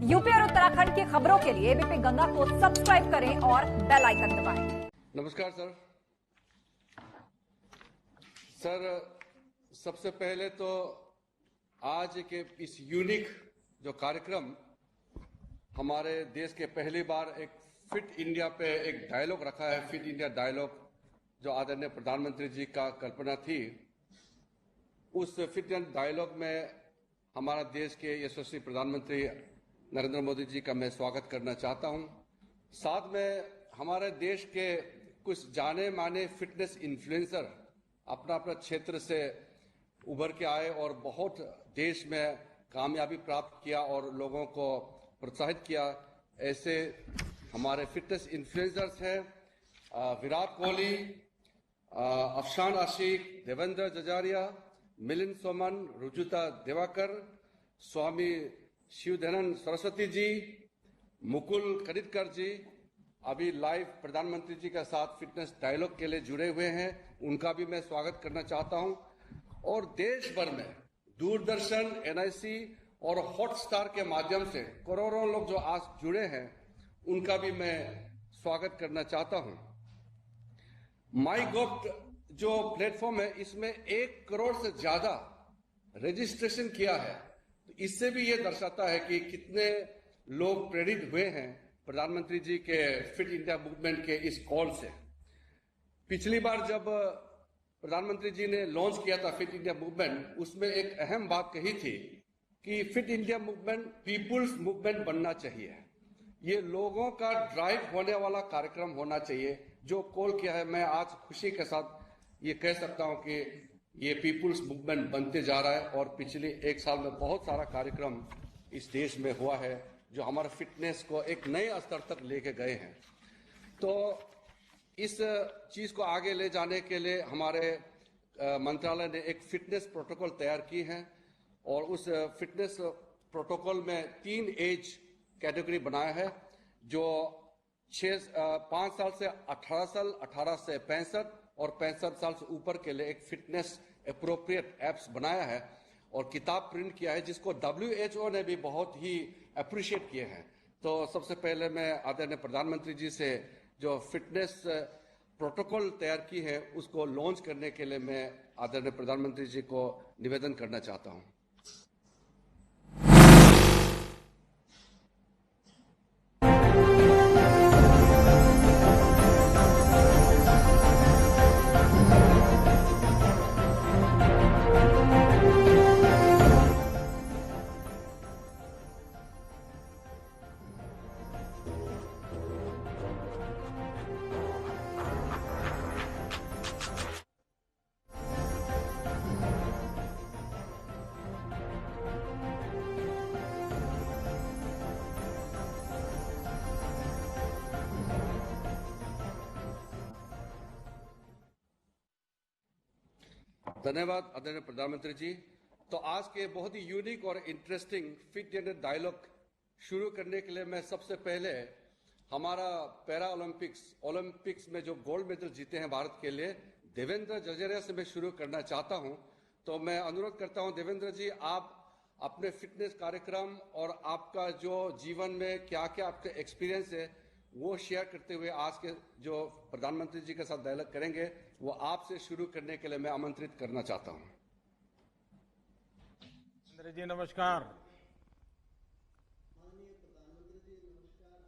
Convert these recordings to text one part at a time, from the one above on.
UP और उत्तराखंड की खबरों के लिए एबीपी गंगा को सब्सक्राइब करें और बेल आइकन दबाएं। नमस्कार सर, सबसे पहले तो आज के इस यूनिक जो कार्यक्रम हमारे देश के पहली बार एक फिट इंडिया पे एक डायलॉग रखा है, फिट इंडिया डायलॉग, जो आदरणीय प्रधानमंत्री जी का कल्पना थी। उस फिट इंडिया डायलॉग में हमारा देश के यशस्वी प्रधानमंत्री नरेंद्र मोदी जी का मैं स्वागत करना चाहता हूं। साथ में हमारे देश के कुछ जाने माने फिटनेस इन्फ्लुएंसर अपना अपना क्षेत्र से उभर के आए और बहुत देश में कामयाबी प्राप्त किया और लोगों को प्रोत्साहित किया। ऐसे हमारे फिटनेस इन्फ्लुएंसर्स हैं विराट कोहली, अफशान आशिक, देवेंद्र जजारिया, मिलिंद सोमन, रुजुता दिवाकर, स्वामी शिवधनन सरस्वती जी, मुकुल कनितकर जी अभी लाइव प्रधानमंत्री जी के साथ फिटनेस डायलॉग के लिए जुड़े हुए हैं। उनका भी मैं स्वागत करना चाहता हूं। और देश भर में दूरदर्शन, एनआईसी और हॉटस्टार के माध्यम से करोड़ों लोग जो आज जुड़े हैं, उनका भी मैं स्वागत करना चाहता हूं। माई गॉव जो प्लेटफॉर्म है, इसमें 1 करोड़ से ज्यादा रजिस्ट्रेशन किया है। तो इससे भी ये दर्शाता है कि कितने लोग प्रेरित हुए हैं प्रधानमंत्री जी के फिट इंडिया मूवमेंट के इस कॉल से। पिछली बार जब प्रधानमंत्री जी ने लॉन्च किया था फिट इंडिया मूवमेंट, उसमें एक अहम बात कही थी कि fit India movement people's movement बनना चाहिए। ये लोगों का ड्राइव होने वाला कार्यक्रम होना चाहिए। जो कॉल किया है, मैं आज खुशी के साथ ये कह सकता हूं कि ये पीपुल्स मूवमेंट बनते जा रहा है। और पिछले 1 साल में बहुत सारा कार्यक्रम इस देश में हुआ है जो हमारे फिटनेस को एक नए स्तर तक लेके गए हैं। तो इस चीज को आगे ले जाने के लिए हमारे मंत्रालय ने एक फिटनेस प्रोटोकॉल तैयार की है और उस फिटनेस प्रोटोकॉल में 3 एज कैटेगरी बनाया है, जो 5 साल से 18 साल, 18 से 65 और 65 साल से ऊपर के लिए एक फिटनेस एप्रोप्रिएट एप्स बनाया है और किताब प्रिंट किया है, जिसको WHO ने भी बहुत ही अप्रिशिएट किए हैं। तो सबसे पहले मैं आदरणीय प्रधानमंत्री जी से जो फिटनेस प्रोटोकॉल तैयार की है, उसको लॉन्च करने के लिए मैं आदरणीय प्रधानमंत्री जी को निवेदन करना चाहता हूं। धन्यवाद आदरणीय प्रधानमंत्री जी। तो आज के बहुत ही यूनिक और इंटरेस्टिंग फिट इंडिया डायलॉग शुरू करने के लिए मैं सबसे पहले हमारा पैरा ओलंपिक्स में जो गोल्ड मेडल जीते हैं भारत के लिए, देवेंद्र जजारिया से मैं शुरू करना चाहता हूं। तो मैं अनुरोध करता हूं देवेंद्र जी, आप अपने फिटनेस कार्यक्रम और आपका जो जीवन में क्या क्या आपका एक्सपीरियंस है वो शेयर करते हुए आज के जो प्रधानमंत्री जी के साथ डायलॉग करेंगे, वो आपसे शुरू करने के लिए मैं आमंत्रित करना चाहता हूं। देवेंद्र जी नमस्कार।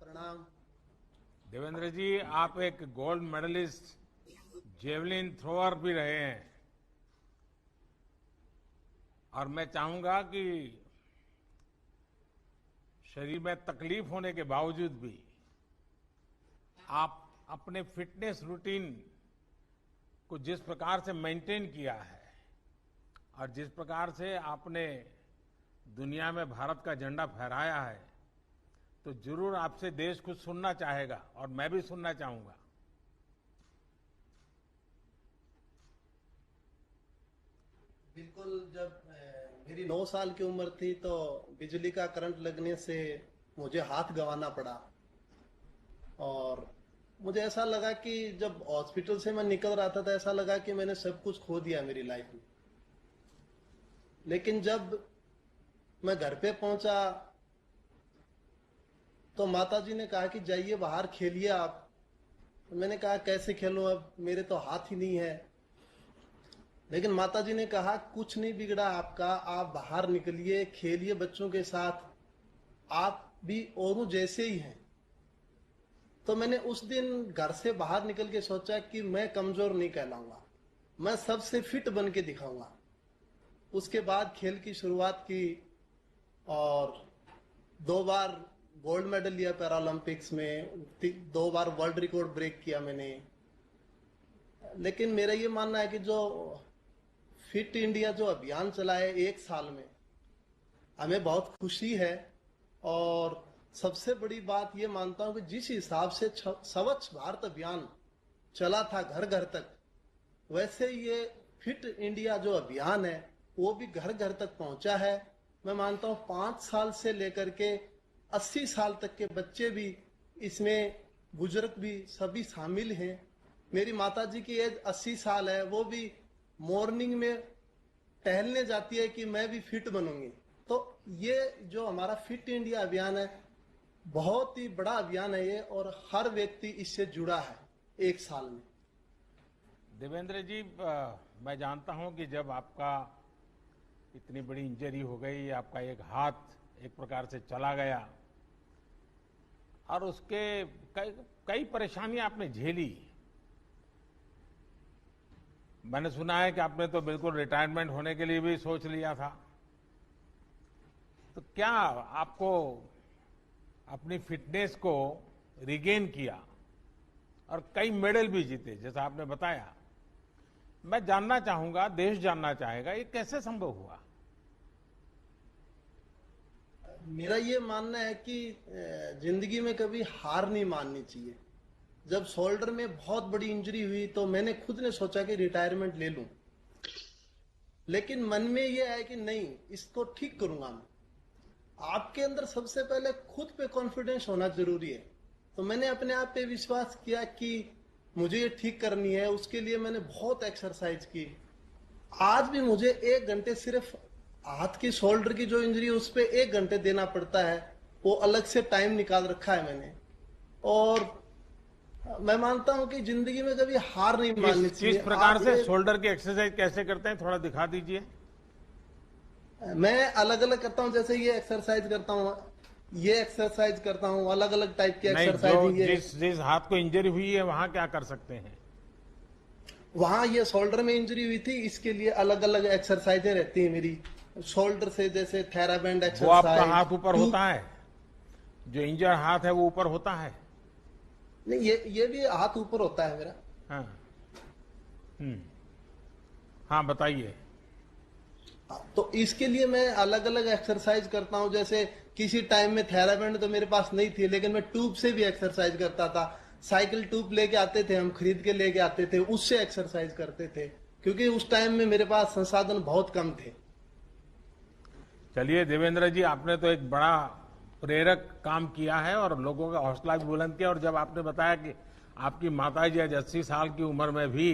प्रणाम। देवेंद्र जी, आप एक गोल्ड मेडलिस्ट जेवलिन थ्रोअर भी रहे हैं और मैं चाहूंगा कि शरीर में तकलीफ होने के बावजूद भी आप अपने फिटनेस रूटीन को जिस प्रकार से मेंटेन किया है और जिस प्रकार से आपने दुनिया में भारत का झंडा फहराया है, तो जरूर आपसे देश कुछ सुनना चाहेगा और मैं भी सुनना चाहूंगा। बिल्कुल। जब मेरी 9 साल की उम्र थी तो बिजली का करंट लगने से मुझे हाथ गंवाना पड़ा और मुझे ऐसा लगा कि जब हॉस्पिटल से मैं निकल रहा था, ऐसा लगा कि मैंने सब कुछ खो दिया मेरी लाइफ में। लेकिन जब मैं घर पे पहुंचा तो माताजी ने कहा कि जाइए बाहर खेलिए आप। मैंने कहा कैसे खेलूं, अब मेरे तो हाथ ही नहीं है। लेकिन माताजी ने कहा कुछ नहीं बिगड़ा आपका, आप बाहर निकलिए, खेलिए बच्चों के साथ, आप भी औरों जैसे ही हैं। तो मैंने उस दिन घर से बाहर निकल के सोचा कि मैं कमजोर नहीं कहलाऊंगा, मैं सबसे फिट बन के दिखाऊंगा। उसके बाद खेल की शुरुआत की और 2 बार गोल्ड मेडल लिया पैरालंपिक्स में, 2 बार वर्ल्ड रिकॉर्ड ब्रेक किया मैंने। लेकिन मेरा ये मानना है कि जो फिट इंडिया जो अभियान चला है 1 साल में, हमें बहुत खुशी है। और सबसे बड़ी बात ये मानता हूं कि जिस हिसाब से स्वच्छ भारत अभियान चला था घर घर तक, वैसे ये फिट इंडिया जो अभियान है वो भी घर घर तक पहुंचा है। मैं मानता हूं 5 साल से लेकर के 80 साल तक के बच्चे भी इसमें, बुजुर्ग भी, सभी शामिल हैं। मेरी माताजी की एज 80 साल है, वो भी मॉर्निंग में टहलने जाती है कि मैं भी फिट बनूंगी। तो ये जो हमारा फिट इंडिया अभियान है बहुत ही बड़ा अभियान है ये, और हर व्यक्ति इससे जुड़ा है 1 साल में। देवेंद्र जी, मैं जानता हूं कि जब आपका इतनी बड़ी इंजरी हो गई, आपका एक हाथ एक प्रकार से चला गया और उसके कई परेशानियां आपने झेली। मैंने सुना है कि आपने तो बिल्कुल रिटायरमेंट होने के लिए भी सोच लिया था। तो क्या आपको अपनी फिटनेस को रिगेन किया और कई मेडल भी जीते जैसा आपने बताया। मैं जानना चाहूंगा, देश जानना चाहेगा, ये कैसे संभव हुआ? मेरा ये मानना है कि जिंदगी में कभी हार नहीं माननी चाहिए। जब शोल्डर में बहुत बड़ी इंजरी हुई तो मैंने खुद ने सोचा कि रिटायरमेंट ले लूं, लेकिन मन में ये है कि नहीं, इसको ठीक करूंगा मैं। आपके अंदर सबसे पहले खुद पे कॉन्फिडेंस होना जरूरी है। तो मैंने अपने आप पे विश्वास किया कि मुझे ये ठीक करनी है। उसके लिए मैंने बहुत एक्सरसाइज की। आज भी मुझे 1 घंटे सिर्फ हाथ की शोल्डर की जो इंजरी है उस पे 1 घंटे देना पड़ता है, वो अलग से टाइम निकाल रखा है मैंने। और मैं मानता हूं कि जिंदगी में कभी हार नहीं माननी चाहिए। किस प्रकार से शोल्डर की एक्सरसाइज कैसे करते हैं, थोड़ा दिखा दीजिए। मैं अलग अलग करता हूं, जैसे ये एक्सरसाइज करता हूं, ये एक्सरसाइज करता हूं, अलग अलग टाइप की एक्सरसाइज। जिस हाथ को इंजरी हुई है वहां क्या कर सकते हैं? वहां ये शोल्डर में इंजरी हुई थी, इसके लिए अलग अलग एक्सरसाइजें रहती है मेरी। शोल्डर से जैसे थेराबैंड एक्सरसाइज। वो आपका हाथ ऊपर होता है, जो इंजर हाथ है वो ऊपर होता है? नहीं, ये भी हाथ ऊपर होता है मेरा। हाँ, हाँ बताइए। तो इसके लिए मैं अलग अलग एक्सरसाइज करता हूं। जैसे किसी टाइम में थेराबैंड तो मेरे पास नहीं थी, लेकिन मैं ट्यूब से भी एक्सरसाइज करता था। साइकिल ट्यूब लेके आते थे, हम खरीद के लेके आते थे, उससे एक्सरसाइज करते थे, क्योंकि उस टाइम में मेरे पास संसाधन बहुत कम थे। चलिए देवेंद्र जी, आपने तो एक बड़ा प्रेरक काम किया है और लोगों का हौसला भी बुलंद किया। और जब आपने बताया कि आपकी माताजी आज 80 साल की उम्र में भी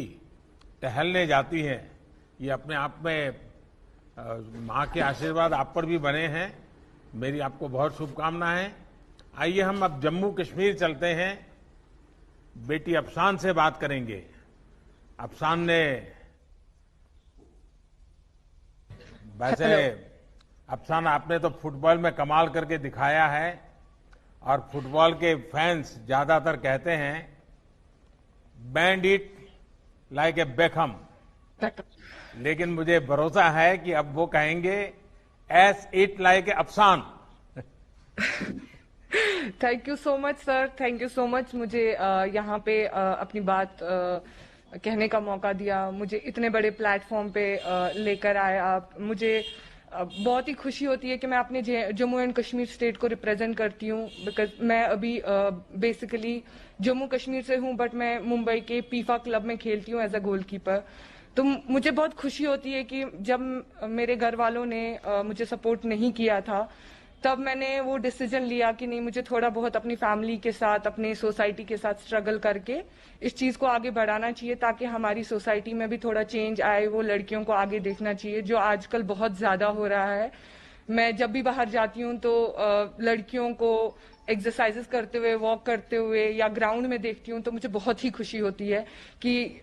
टहलने जाती हैं, ये अपने आप में माँ के आशीर्वाद आप पर भी बने हैं। मेरी आपको बहुत शुभकामनाएं। आइए हम अब जम्मू कश्मीर चलते हैं, बेटी अफसान से बात करेंगे। अफसान ने वैसे अफसान, आपने तो फुटबॉल में कमाल करके दिखाया है और फुटबॉल के फैंस ज्यादातर कहते हैं band it like a Beckham, लेकिन मुझे भरोसा है कि अब वो कहेंगे S it like a Afsan. Thank you so much sir, thank you so much. मुझे यहाँ पे अपनी बात कहने का मौका दिया, मुझे इतने बड़े प्लेटफॉर्म पे लेकर आए आप। मुझे बहुत ही खुशी होती है कि मैं अपने जम्मू एंड कश्मीर स्टेट को रिप्रेजेंट करती हूँ। बिकॉज मैं अभी बेसिकली जम्मू कश्मीर से हूँ, बट मैं मुंबई के पीफा क्लब में खेलती हूँ एज अ गोलकीपर। तो मुझे बहुत खुशी होती है कि जब मेरे घर वालों ने मुझे सपोर्ट नहीं किया था, तब मैंने वो डिसीजन लिया कि नहीं, मुझे थोड़ा बहुत अपनी फैमिली के साथ, अपने सोसाइटी के साथ स्ट्रगल करके इस चीज को आगे बढ़ाना चाहिए, ताकि हमारी सोसाइटी में भी थोड़ा चेंज आए। वो लड़कियों को आगे देखना चाहिए, जो आजकल बहुत ज्यादा हो रहा है। मैं जब भी बाहर जाती हूँ तो लड़कियों को एक्सरसाइजेस करते हुए, वॉक करते हुए या ग्राउंड में देखती हूँ तो मुझे बहुत ही खुशी होती है कि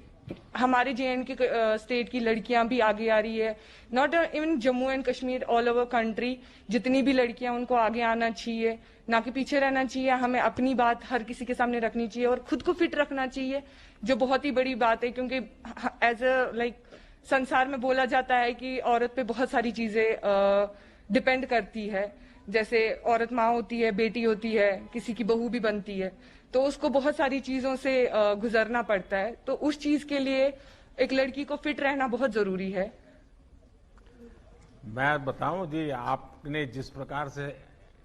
हमारे JNK स्टेट की लड़कियां भी आगे आ रही है। Not even Jammu and Kashmir, all over country जितनी भी लड़कियां उनको आगे आना चाहिए, ना कि पीछे रहना चाहिए। हमें अपनी बात हर किसी के सामने रखनी चाहिए और खुद को फिट रखना चाहिए, जो बहुत ही बड़ी बात है, क्योंकि एज अ संसार में बोला जाता है कि औरत पे बहुत सारी चीजें डिपेंड करती है। जैसे औरत माँ होती है, बेटी होती है, किसी की बहू भी बनती है, तो उसको बहुत सारी चीजों से गुजरना पड़ता है। तो उस चीज के लिए एक लड़की को फिट रहना बहुत जरूरी है। मैं बताऊं जी, आपने जिस प्रकार से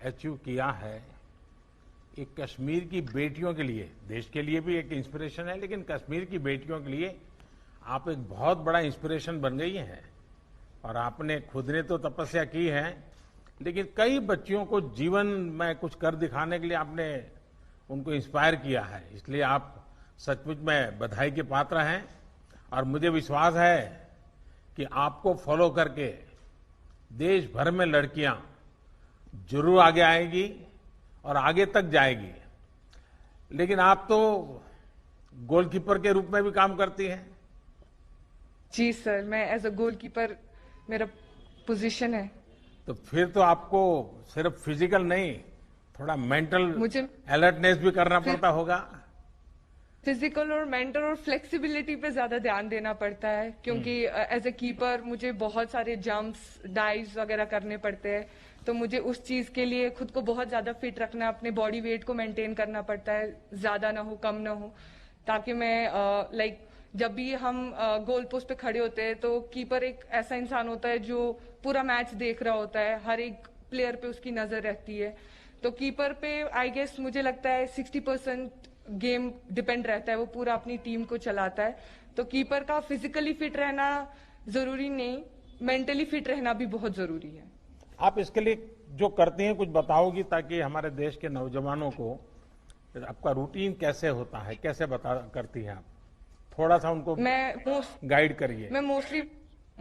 अचीव किया है, एक कश्मीर की बेटियों के लिए, देश के लिए भी एक इंस्पिरेशन है, लेकिन कश्मीर की बेटियों के लिए आप एक बहुत बड़ा इंस्पिरेशन बन गई हैं। और आपने खुद ने तो तपस्या की है, लेकिन कई बच्चियों को जीवन में कुछ कर दिखाने के लिए आपने उनको इंस्पायर किया है। इसलिए आप सचमुच में बधाई के पात्र हैं और मुझे विश्वास है कि आपको फॉलो करके देश भर में लड़कियां जरूर आगे आएंगी और आगे तक जाएगी। लेकिन आप तो गोलकीपर के रूप में भी काम करती हैं। जी सर, मैं एज अ गोलकीपर मेरा पोजीशन है। तो फिर तो आपको सिर्फ फिजिकल नहीं, थोड़ा मेंटल मुझे अलर्टनेस भी करना पड़ता होगा। फिजिकल और मेंटल और फ्लेक्सिबिलिटी पे ज्यादा ध्यान देना पड़ता है, क्योंकि एज ए कीपर मुझे बहुत सारे जंप्स, डाइव्स वगैरह करने पड़ते हैं। तो मुझे उस चीज के लिए खुद को बहुत ज्यादा फिट रखना, अपने बॉडी वेट को मेंटेन करना पड़ता है, ज्यादा ना हो कम ना हो, ताकि मैं जब भी हम गोल पोस्ट पे खड़े होते हैं तो कीपर एक ऐसा इंसान होता है जो पूरा मैच देख रहा होता है, हर एक प्लेयर पे उसकी नजर रहती है। तो कीपर पे आई गेस मुझे लगता है 60% गेम डिपेंड रहता है, वो पूरा अपनी टीम को चलाता है। तो कीपर का फिजिकली फिट रहना जरूरी नहीं, मेंटली फिट रहना भी बहुत जरूरी है। आप इसके लिए जो करती हैं कुछ बताओगी, ताकि हमारे देश के नौजवानों को आपका रूटीन कैसे होता है, कैसे करती हैं आप, थोड़ा सा उनको गाइड करिए। मैं मोस्टली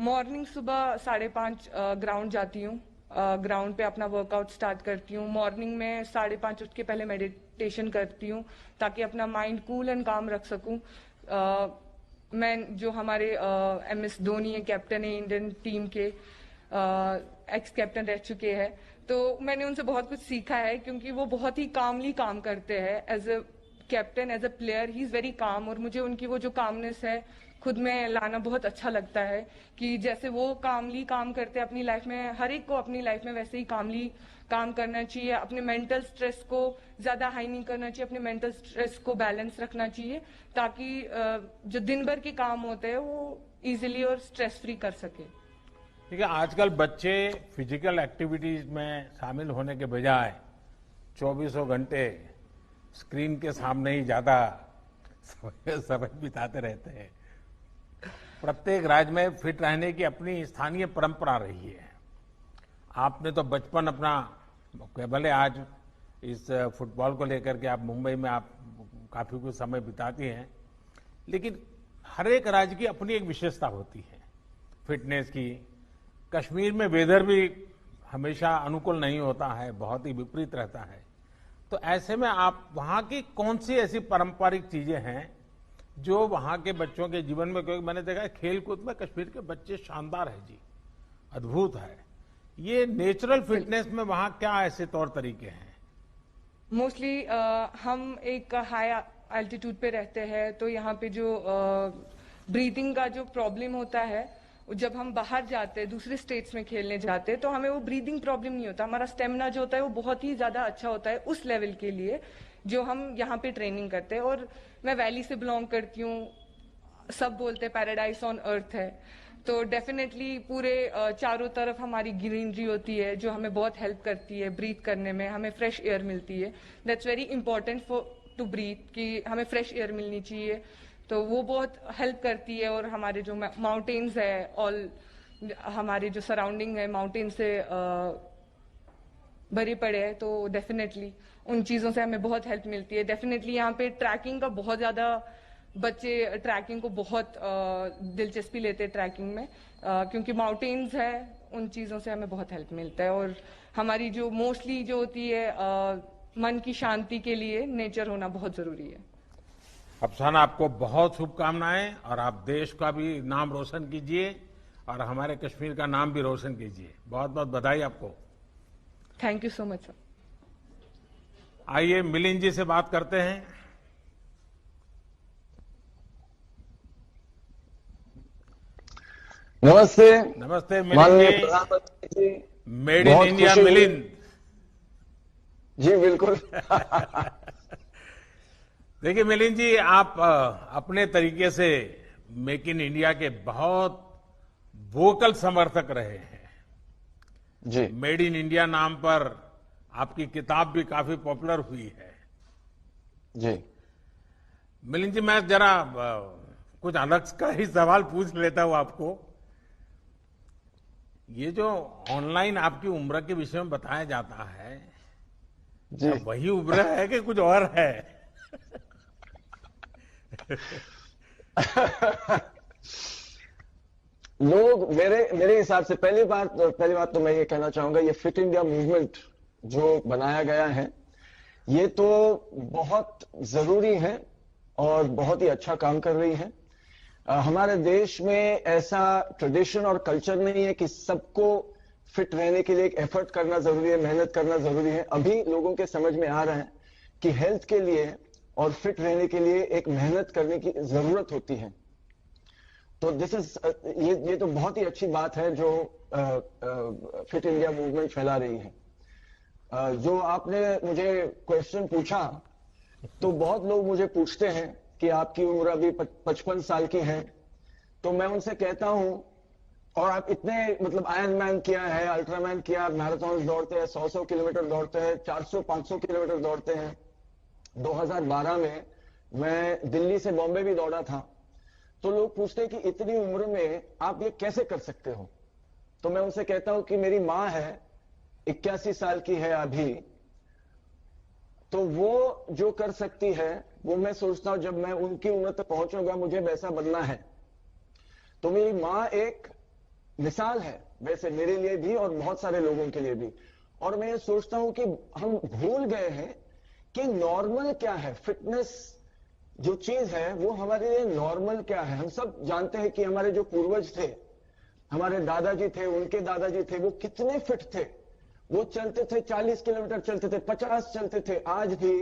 मॉर्निंग सुबह 5:30 ग्राउंड जाती हूँ, ग्राउंड पे अपना वर्कआउट स्टार्ट करती हूँ। मॉर्निंग में 5:30 उठ के पहले मेडिटेशन करती हूँ, ताकि अपना माइंड कूल एंड काम रख सकूँ। मैं जो हमारे MS धोनी है, कैप्टन है इंडियन टीम के, एक्स कैप्टन रह चुके हैं, तो मैंने उनसे बहुत कुछ सीखा है, क्योंकि वो बहुत ही कामली काम करते हैं। As a captain, as a player, he is very calm, और मुझे उनकी वो जो कामनेस है खुद में लाना बहुत अच्छा लगता है कि जैसे वो कामली काम करते हैं अपनी लाइफ में, हर एक को अपनी लाइफ में वैसे ही कामली काम करना चाहिए। अपने मेंटल स्ट्रेस को ज्यादा हाई नहीं करना चाहिए, अपने मेंटल स्ट्रेस को बैलेंस रखना चाहिए, ताकि जो दिन भर के काम होते हैं वो इजीली और स्ट्रेस फ्री कर सके। ठीक है, आजकल बच्चे फिजिकल एक्टिविटीज में शामिल होने के बजाय 24 घंटे स्क्रीन के सामने ही ज्यादा समय बिताते रहते हैं। प्रत्येक राज्य में फिट रहने की अपनी स्थानीय परंपरा रही है। आपने तो बचपन अपना, भले आज इस फुटबॉल को लेकर के आप मुंबई में आप काफी कुछ समय बिताती हैं, लेकिन हर एक राज्य की अपनी एक विशेषता होती है फिटनेस की। कश्मीर में वेदर भी हमेशा अनुकूल नहीं होता है, बहुत ही विपरीत रहता है। तो ऐसे में आप वहां की कौन सी ऐसी पारंपरिक चीजें हैं जो वहां के बच्चों के जीवन में, क्योंकि मैंने देखा है खेलकूद में कश्मीर के बच्चे शानदार है जी, अद्भुत है। ये नेचुरल फिटनेस में वहां क्या ऐसे तौर तरीके हैं? मोस्टली हम एक हाई एल्टीट्यूड पे रहते हैं, तो यहाँ पे जो ब्रीथिंग का जो प्रॉब्लम होता है, जब हम बाहर जाते हैं, दूसरे स्टेट्स में खेलने जाते हैं, तो हमें वो ब्रीदिंग प्रॉब्लम नहीं होता। हमारा स्टेमिना जो होता है वो बहुत ही ज्यादा अच्छा होता है उस लेवल के लिए जो हम यहाँ पे ट्रेनिंग करते हैं। और मैं वैली से बिलोंग करती हूँ, सब बोलते हैं पैराडाइज ऑन अर्थ है, तो डेफिनेटली पूरे चारों तरफ हमारी ग्रीनरी होती है जो हमें बहुत हेल्प करती है ब्रीथ करने में, हमें फ्रेश एयर मिलती है। That's very important for to breathe, कि हमें फ्रेश एयर मिलनी चाहिए, तो वो बहुत हेल्प करती है। और हमारे जो माउंटेन्स है, ऑल हमारे जो सराउंडिंग है माउंटेन से भरे पड़े हैं, तो डेफिनेटली उन चीजों से हमें बहुत हेल्प मिलती है। डेफिनेटली यहाँ पे ट्रैकिंग का बहुत ज्यादा, बच्चे ट्रैकिंग को बहुत दिलचस्पी लेते हैं ट्रैकिंग में, क्योंकि माउंटेन्स है उन चीज़ों से हमें बहुत हेल्प मिलता है। और हमारी जो मोस्टली जो होती है मन की शांति के लिए नेचर होना बहुत ज़रूरी है। अफसाना, आपको बहुत शुभकामनाएं और आप देश का भी नाम रोशन कीजिए और हमारे कश्मीर का नाम भी रोशन कीजिए। बहुत बहुत बधाई आपको। Thank you so much sir. आइए मिलिंद जी से बात करते हैं। नमस्ते। नमस्ते मिलिंद माननीय जी। प्रधानमंत्री जी, मेड इन बहुत इंडिया खुशी हुई। मिलिंद। जी बिल्कुल। देखिए मिलिंद जी, आप अपने तरीके से मेक इन इंडिया के बहुत वोकल समर्थक रहे हैं। जी मेड इन इंडिया नाम पर आपकी किताब भी काफी पॉपुलर हुई है। जी मिलिंद जी, मैं जरा कुछ अलग का ही सवाल पूछ लेता हूं आपको। ये जो ऑनलाइन आपकी उम्र के विषय में बताया जाता है, जी क्या वही उम्र है कि कुछ और है? लोग मेरे हिसाब से पहली बात तो मैं ये कहना चाहूंगा, ये फिट इंडिया मूवमेंट जो बनाया गया है ये तो बहुत जरूरी है और बहुत ही अच्छा काम कर रही है। हमारे देश में ऐसा ट्रेडिशन और कल्चर नहीं है कि सबको फिट रहने के लिए एक एफर्ट करना जरूरी है, मेहनत करना जरूरी है। अभी लोगों के समझ में आ रहा है कि हेल्थ के लिए और फिट रहने के लिए एक मेहनत करने की जरूरत होती है। तो ये तो बहुत ही अच्छी बात है जो फिट इंडिया मूवमेंट फैला रही है। जो आपने मुझे क्वेश्चन पूछा, तो बहुत लोग मुझे पूछते हैं कि आपकी उम्र अभी 55 साल की है, तो मैं उनसे कहता हूं, और आप इतने मतलब आयरन मैन किया है, अल्ट्रामैन किया, मैराथन दौड़ते हैं, 100 किलोमीटर दौड़ते हैं, 400-500 किलोमीटर दौड़ते हैं। 2012 में मैं दिल्ली से बॉम्बे भी दौड़ा था। तो लोग पूछते हैं कि इतनी उम्र में आप ये कैसे कर सकते हो? तो मैं उनसे कहता हूं कि मेरी मां है, 81 साल की है अभी, तो वो जो कर सकती है वो मैं सोचता हूं जब मैं उनकी उम्र तक पहुंचूंगा मुझे वैसा बनना है। तो मेरी मां एक मिसाल है वैसे मेरे लिए भी और बहुत सारे लोगों के लिए भी। और मैं ये सोचता हूं कि हम भूल गए हैं कि नॉर्मल क्या है। फिटनेस जो चीज है वो हमारे लिए नॉर्मल क्या है। हम सब जानते हैं कि हमारे जो पूर्वज थे, हमारे दादाजी थे, उनके दादाजी थे, वो कितने फिट थे। वो चलते थे 40 किलोमीटर चलते थे, 50 चलते थे। आज भी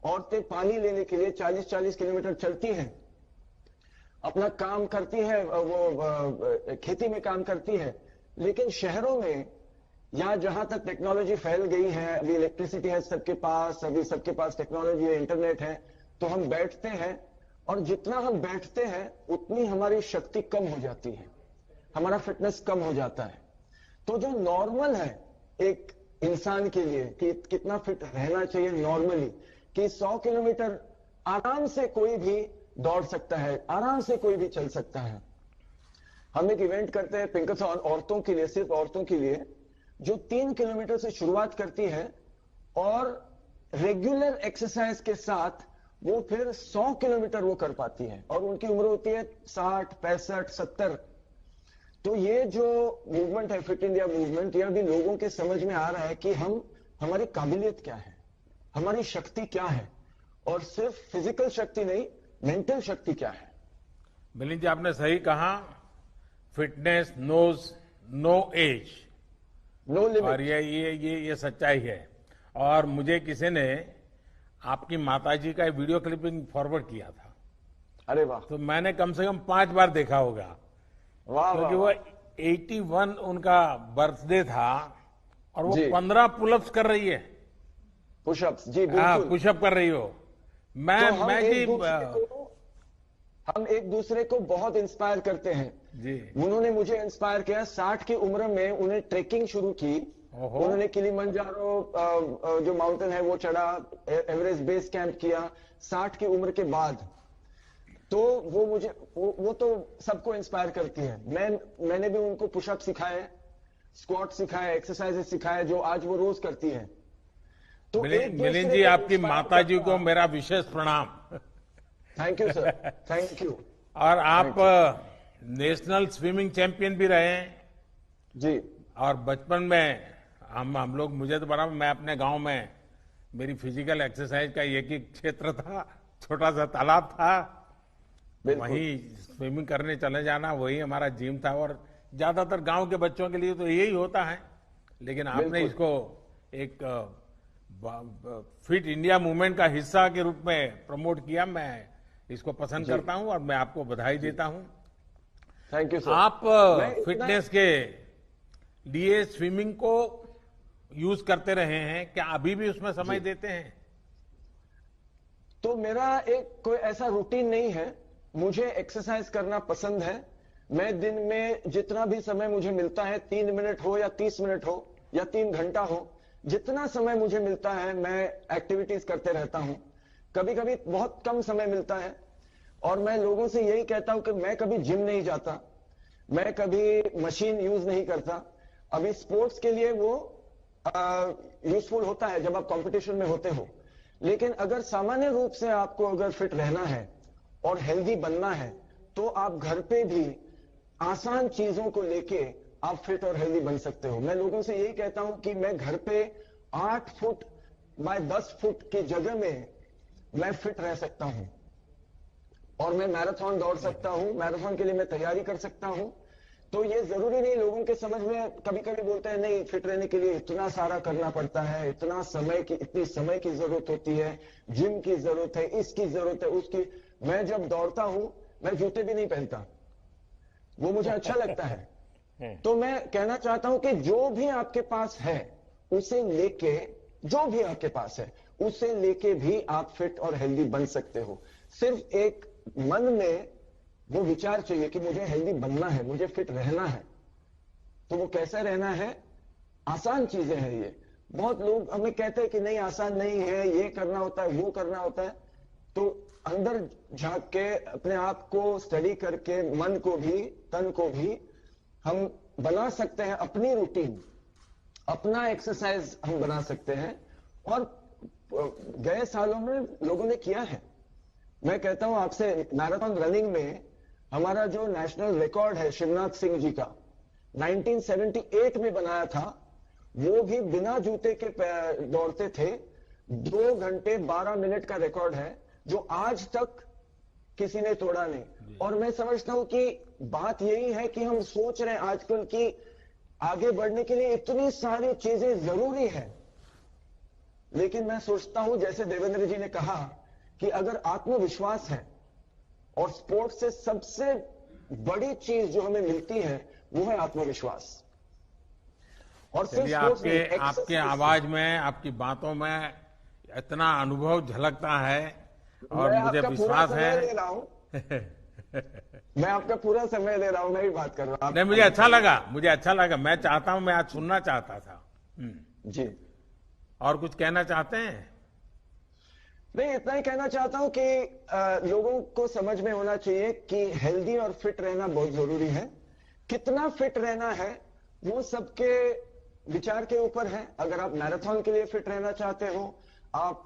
औरतें पानी लेने के लिए 40-40 किलोमीटर चलती हैं, अपना काम करती है, वो खेती में काम करती है। लेकिन शहरों में या जहां तक टेक्नोलॉजी फैल गई है, अभी इलेक्ट्रिसिटी है सबके पास, अभी सबके पास टेक्नोलॉजी है, इंटरनेट है, तो हम बैठते हैं और जितना हम बैठते हैं उतनी हमारी शक्ति कम हो जाती है, हमारा फिटनेस कम हो जाता है। तो जो नॉर्मल है एक इंसान के लिए कि कितना फिट रहना चाहिए नॉर्मली, कि 100 किलोमीटर आराम से कोई भी दौड़ सकता है, आराम से कोई भी चल सकता है। हम एक इवेंट करते हैं पिंकाथॉन औरतों के लिए, सिर्फ औरतों के लिए, जो 3 किलोमीटर से शुरुआत करती है और रेगुलर एक्सरसाइज के साथ वो फिर 100 किलोमीटर वो कर पाती है और उनकी उम्र होती है 60, 65, 70। तो ये जो मूवमेंट है फिट इंडिया मूवमेंट, ये अभी लोगों के समझ में आ रहा है कि हमारी काबिलियत क्या है, हमारी शक्ति क्या है, और सिर्फ फिजिकल शक्ति नहीं, मेंटल शक्ति क्या है। मिलिंद जी, आपने सही कहा, fitness knows no age, no और लिमिट। ये सच्चाई है। और मुझे किसी ने आपकी माताजी का वीडियो क्लिपिंग फॉरवर्ड किया था, अरे वाह, तो मैंने कम से कम 5 बार देखा होगा, वाह क्योंकि वाह, वो 81 उनका बर्थडे था और वो जी। 15 पुलअप्स कर रही है। पुशअप्स, जी हाँ, बिल्कुल। पुशअप कर रही हो। तो मैं हम एक दूसरे को बहुत इंस्पायर करते हैं। जी। उन्होंने मुझे इंस्पायर किया। 60 की उम्र में उन्हें ट्रेकिंग शुरू की। ओहो। उन्होंने किलिमंजारो जो माउंटेन है वो चढ़ा, एवरेस्ट बेस कैंप किया 60 की उम्र के बाद। तो वो तो सबको इंस्पायर करती है। मैंने भी उनको पुशअप सिखाए, स्क्वाट सिखाए, एक्सरसाइजेस सिखाए, जो आज वो रोज करती है। तो मिलिंद जी, आपकी माताजी को मेरा विशेष प्रणाम। Thank you sir, thank you. और आप नेशनल स्विमिंग चैंपियन भी रहे हैं। जी। और बचपन में हम लोग, मुझे तो बड़ा, मैं अपने गांव में, मेरी फिजिकल एक्सरसाइज का एक ही क्षेत्र था, छोटा सा तालाब था, वहीं स्विमिंग करने चले जाना, वही हमारा जिम था। और ज्यादातर गांव के बच्चों के लिए तो यही होता है, लेकिन आपने इसको एक फिट इंडिया मूवमेंट का हिस्सा के रूप में प्रमोट किया। मैं इसको पसंद करता हूं और मैं आपको बधाई देता हूं। Thank you sir. आप फिटनेस के लिए स्विमिंग को यूज करते रहे हैं, क्या अभी भी उसमें समय देते हैं? तो मेरा एक कोई ऐसा रूटीन नहीं है, मुझे एक्सरसाइज करना पसंद है। मैं दिन में जितना भी समय मुझे मिलता है, 3 मिनट हो या 30 मिनट हो या 3 घंटा हो, जितना समय मुझे मिलता है मैं एक्टिविटीज करते रहता हूं। कभी कभी बहुत कम समय मिलता है और मैं लोगों से यही कहता हूं कि मैं कभी जिम नहीं जाता, मैं कभी मशीन यूज नहीं करता। अभी स्पोर्ट्स के लिए वो यूजफुल होता है जब आप कंपटीशन में होते हो, लेकिन अगर सामान्य रूप से आपको अगर फिट रहना है और हेल्दी बनना है तो आप घर पे भी आसान चीजों को लेके आप फिट और हेल्दी बन सकते हो। मैं लोगों से यही कहता हूं कि मैं घर पे 8 फुट बाय 10 फुट की जगह में मैं फिट रह सकता हूं और मैं मैराथन दौड़ सकता हूं, मैराथन के लिए मैं तैयारी कर सकता हूं। तो ये जरूरी नहीं, लोगों के समझ में कभी कभी बोलते हैं नहीं, फिट रहने के लिए इतना सारा करना पड़ता है, इतनी समय की जरूरत होती है, जिम की जरूरत है, इसकी जरूरत है, उसकी। मैं जब दौड़ता हूं मैं जूते भी नहीं पहनता, वो मुझे अच्छा लगता है। तो मैं कहना चाहता हूं कि जो भी आपके पास है उसे लेके, जो भी आपके पास है उसे लेके भी आप फिट और हेल्दी बन सकते हो। सिर्फ एक मन में वो विचार चाहिए कि मुझे हेल्दी बनना है, मुझे फिट रहना है। तो वो कैसे रहना है? आसान चीजें हैं ये। बहुत लोग हमें कहते हैं कि नहीं आसान नहीं है, ये करना होता है, वो करना होता है। तो अंदर झांक के अपने आप को स्टडी करके मन को भी तन को भी हम बना सकते हैं, अपनी रूटीन, अपना एक्सरसाइज हम बना सकते हैं। और गए सालों में लोगों ने किया है। मैं कहता हूं आपसे, मैराथन रनिंग में हमारा जो नेशनल रिकॉर्ड है शिवनाथ सिंह जी का 1978 में बनाया था, वो भी बिना जूते के दौड़ते थे। 2 घंटे 12 मिनट का रिकॉर्ड है जो आज तक किसी ने तोड़ा नहीं। और मैं समझता हूं कि बात यही है कि हम सोच रहे हैं आजकल कि आगे बढ़ने के लिए इतनी सारी चीजें जरूरी है, लेकिन मैं सोचता हूं जैसे देवेंद्र जी ने कहा कि अगर आत्मविश्वास है, और स्पोर्ट्स से सबसे बड़ी चीज जो हमें मिलती है वो है आत्मविश्वास। और सिर्फ आपके आवाज में, आपकी बातों में इतना अनुभव झलकता है और मुझे विश्वास है। मैं आपका पूरा समय ले रहा हूं, मैं भी बात कर रहा हूं। नहीं, मुझे अच्छा लगा। मैं चाहता हूं, मैं आज सुनना चाहता था। जी, और कुछ कहना चाहते हैं? नहीं, इतना ही कहना चाहता हूं कि लोगों को समझ में होना चाहिए कि हेल्दी और फिट रहना बहुत जरूरी है। कितना फिट रहना है वो सबके विचार के ऊपर है। अगर आप मैराथन के लिए फिट रहना चाहते हो, आप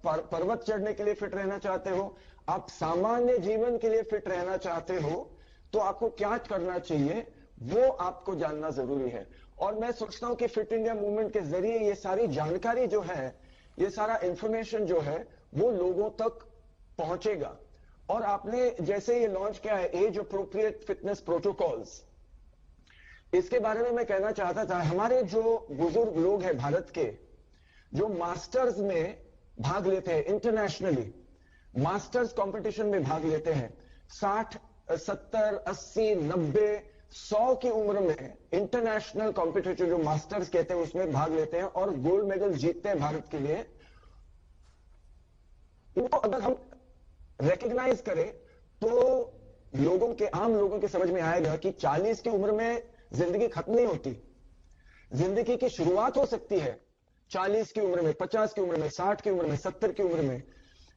पर्वत चढ़ने के लिए फिट रहना चाहते हो, आप सामान्य जीवन के लिए फिट रहना चाहते हो, तो आपको क्या करना चाहिए वो आपको जानना जरूरी है। और मैं सोचता हूं कि फिट इंडिया मूवमेंट के जरिए ये सारी जानकारी जो है, ये सारा इंफॉर्मेशन जो है वो लोगों तक पहुंचेगा। और आपने जैसे ये लॉन्च किया है एज अप्रोप्रिएट फिटनेस प्रोटोकॉल्स, इसके बारे में मैं कहना चाहता था। हमारे जो बुजुर्ग लोग हैं भारत के, जो मास्टर्स में भाग लेते हैं, इंटरनेशनली मास्टर्स कंपटीशन में भाग लेते हैं, 60, 70, 80, 90, 100 की उम्र में इंटरनेशनल कॉम्पिटिटिव जो मास्टर्स कहते हैं उसमें भाग लेते हैं और गोल्ड मेडल जीतते हैं भारत के लिए। इनको अगर हम रिकॉग्नाइज करें तो आम लोगों के समझ में आएगा कि 40 की उम्र में जिंदगी खत्म नहीं होती, जिंदगी की शुरुआत हो सकती है 40 की उम्र में, 50 की उम्र में, 60 की उम्र में, 70 की उम्र में।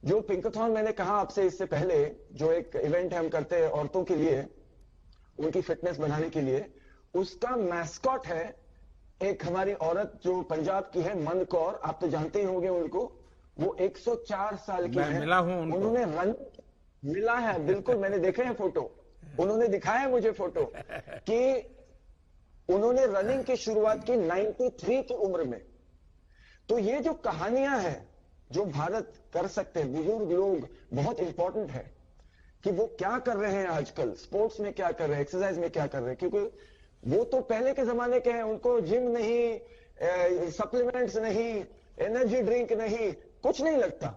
जो पिंकाथॉन मैंने कहा आपसे इससे पहले, जो एक इवेंट है हम करते हैं औरतों के लिए, उनकी फिटनेस बढ़ाने के लिए, उसका मैस्कॉट है एक हमारी औरत जो पंजाब की है, मन कौर, आप तो जानते ही होंगे उनको। वो 104 साल की है। मिला हूं उनको। उन्होंने रन मिला है, बिल्कुल, मैंने देखे हैं फोटो, उन्होंने दिखाया है मुझे फोटो कि उन्होंने रनिंग की शुरुआत की 93 की उम्र में। तो ये जो कहानियां हैं जो भारत कर सकते हैं, बुजुर्ग लोग बहुत इंपॉर्टेंट है कि वो क्या कर रहे हैं आजकल, स्पोर्ट्स में क्या कर रहे हैं, एक्सरसाइज में क्या कर रहे हैं, क्योंकि वो तो पहले के जमाने के हैं, उनको जिम नहीं, सप्लीमेंट्स नहीं, एनर्जी ड्रिंक नहीं, कुछ नहीं लगता।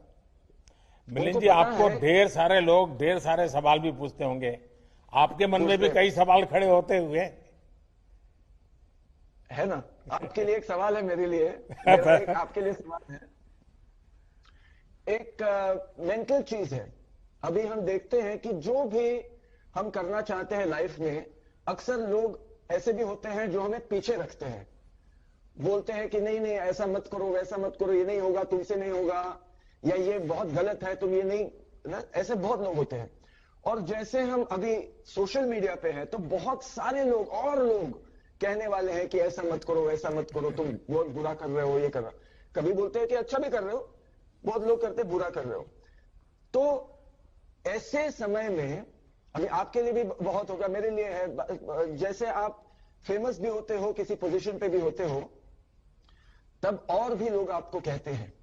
मिलिंद जी, आपको ढेर सारे लोग ढेर सारे सवाल भी पूछते होंगे, आपके मन में भी कई सवाल खड़े होते हुए है ना। आपके लिए एक सवाल है, मेरे लिए एक आपके लिए सवाल है। एक मेंटल चीज है। अभी हम देखते हैं कि जो भी हम करना चाहते हैं लाइफ में, अक्सर लोग ऐसे भी होते हैं जो हमें पीछे रखते हैं, बोलते हैं कि नहीं नहीं ऐसा मत करो, वैसा मत करो, ये नहीं होगा, तुमसे नहीं होगा, या ये बहुत गलत है, तुम ये नहीं ना। ऐसे बहुत लोग होते हैं। और जैसे हम अभी सोशल मीडिया पे हैं तो बहुत सारे लोग और लोग कहने वाले हैं कि ऐसा मत करो, ऐसा मत करो, तुम बहुत बुरा कर रहे हो, ये कर रहे हो। कभी बोलते हैं कि अच्छा भी कर रहे हो, बहुत लोग करते हैं बुरा कर रहे हो। तो ऐसे समय में अभी आपके लिए भी बहुत होगा, मेरे लिए है, जैसे आप फेमस भी होते हो, किसी पोजीशन पे भी होते हो, तब और भी लोग आपको कहते हैं,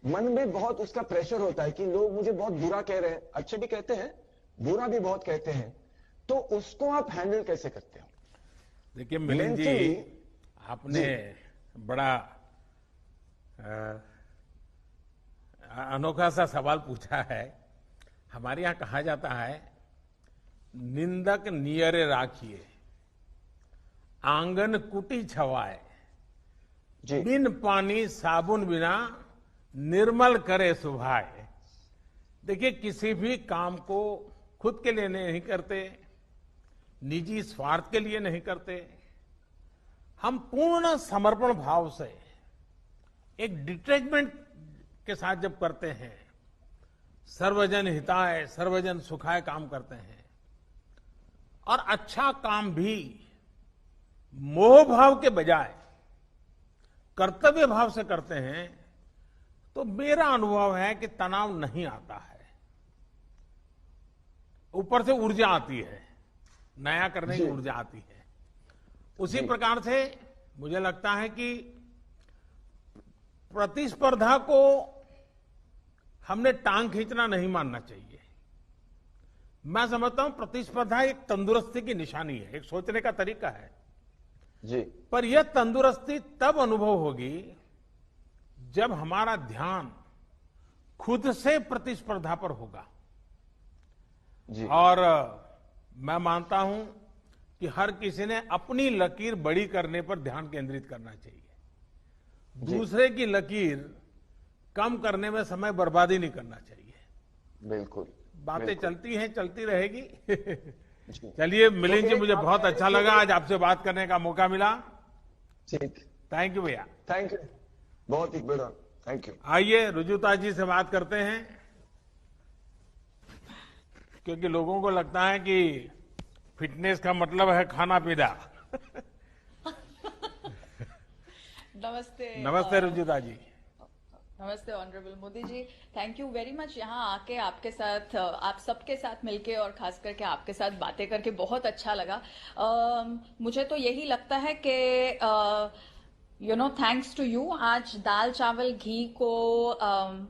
मन में बहुत उसका प्रेशर होता है कि लोग मुझे बहुत बुरा कह रहे हैं, अच्छे भी कहते हैं, बुरा भी बहुत कहते हैं। तो उसको आप हैंडल कैसे करते हो? देखिए मिलिंद जी, आपने बड़ा अनोखा सा सवाल पूछा है। हमारे यहां कहा जाता है, निंदक नियरे राखिए, आंगन कुटी छवाए, बिन पानी साबुन बिना निर्मल करे सुभाए। देखिए, किसी भी काम को खुद के लिए नहीं करते, निजी स्वार्थ के लिए नहीं करते, हम पूर्ण समर्पण भाव से एक डिटैचमेंट के साथ जब करते हैं, सर्वजन हिताय सर्वजन सुखाय काम करते हैं, और अच्छा काम भी मोह भाव के बजाय कर्तव्य भाव से करते हैं, तो मेरा अनुभव है कि तनाव नहीं आता है, ऊपर से ऊर्जा आती है, नया करने की ऊर्जा आती है। उसी प्रकार से मुझे लगता है कि प्रतिस्पर्धा को हमने टांग खींचना नहीं मानना चाहिए। मैं समझता हूं प्रतिस्पर्धा एक तंदुरुस्ती की निशानी है, एक सोचने का तरीका है जी। पर यह तंदुरुस्ती तब अनुभव होगी जब हमारा ध्यान खुद से प्रतिस्पर्धा पर होगा जी। और मैं मानता हूं कि हर किसी ने अपनी लकीर बड़ी करने पर ध्यान केंद्रित करना चाहिए, दूसरे की लकीर कम करने में समय बर्बादी नहीं करना चाहिए। बिल्कुल, बातें चलती हैं, चलती रहेगी। चलिए मिलिंद जी, मुझे बहुत अच्छा लगा आज आपसे बात करने का मौका मिला। ठीक, थैंक यू भैया, थैंक यू, बहुत ही बड़ा थैंक यू। आइए रुजुता जी से बात करते हैं, क्योंकि लोगों को लगता है कि फिटनेस का मतलब है खाना पीना। नमस्ते। नमस्ते रुजुता जी। नमस्ते honourable Modi ji, thank you very much. यहाँ आके आपके साथ, आप सबके साथ मिलके और खास करके आपके साथ बातें करके बहुत अच्छा लगा। मुझे तो यही लगता है कि थैंक्स टू यू आज दाल चावल घी को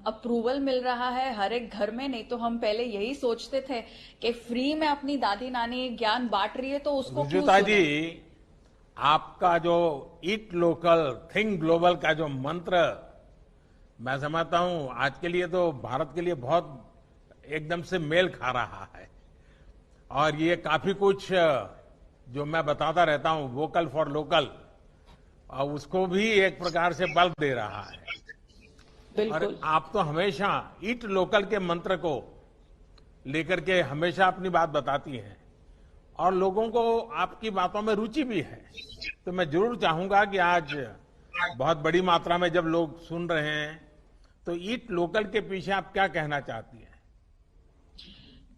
अप्रूवल मिल रहा है हर एक घर में। नहीं तो हम पहले यही सोचते थे कि फ्री में अपनी दादी नानी ज्ञान बांट रही है तो उसको क्यों रुजुता सुने? जी, आपका जो ईट लोकल थिंक ग्लोबल का जो मंत्र, मैं समझता हूं आज के लिए तो भारत के लिए बहुत एकदम से मेल खा रहा है। और ये काफी कुछ जो मैं बताता रहता हूं, वोकल फॉर लोकल, और उसको भी एक प्रकार से बल दे रहा है। बिल्कुल। और आप तो हमेशा ईट लोकल के मंत्र को लेकर के हमेशा अपनी बात बताती हैं, और लोगों को आपकी बातों में रुचि भी है। तो मैं जरूर चाहूंगा कि आज बहुत बड़ी मात्रा में जब लोग सुन रहे हैं, तो ईट लोकल के पीछे आप क्या कहना चाहती हैं?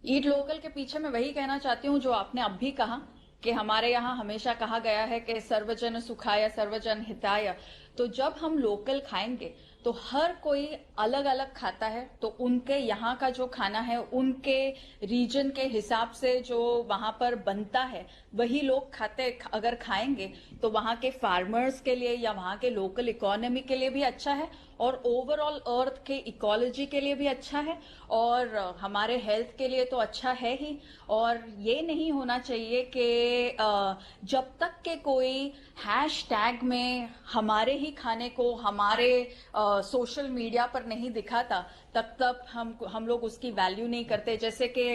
ईट लोकल के पीछे मैं वही कहना चाहती हूँ जो आपने अब भी कहा, कि हमारे यहाँ हमेशा कहा गया है कि सर्वजन सुखाय सर्वजन हिताय। तो जब हम लोकल खाएंगे तो हर कोई अलग अलग खाता है, तो उनके यहाँ का जो खाना है उनके रीजन के हिसाब से जो वहां पर बनता है वही लोग खाते, अगर खाएंगे तो वहां के फार्मर्स के लिए या वहां के लोकल इकोनॉमी के लिए भी अच्छा है और ओवरऑल अर्थ के इकोलॉजी के लिए भी अच्छा है और हमारे हेल्थ के लिए तो अच्छा है ही। और ये नहीं होना चाहिए कि जब तक के कोई हैशटैग में हमारे ही खाने को हमारे सोशल मीडिया पर नहीं दिखाता तब तक हम लोग उसकी वैल्यू नहीं करते। जैसे कि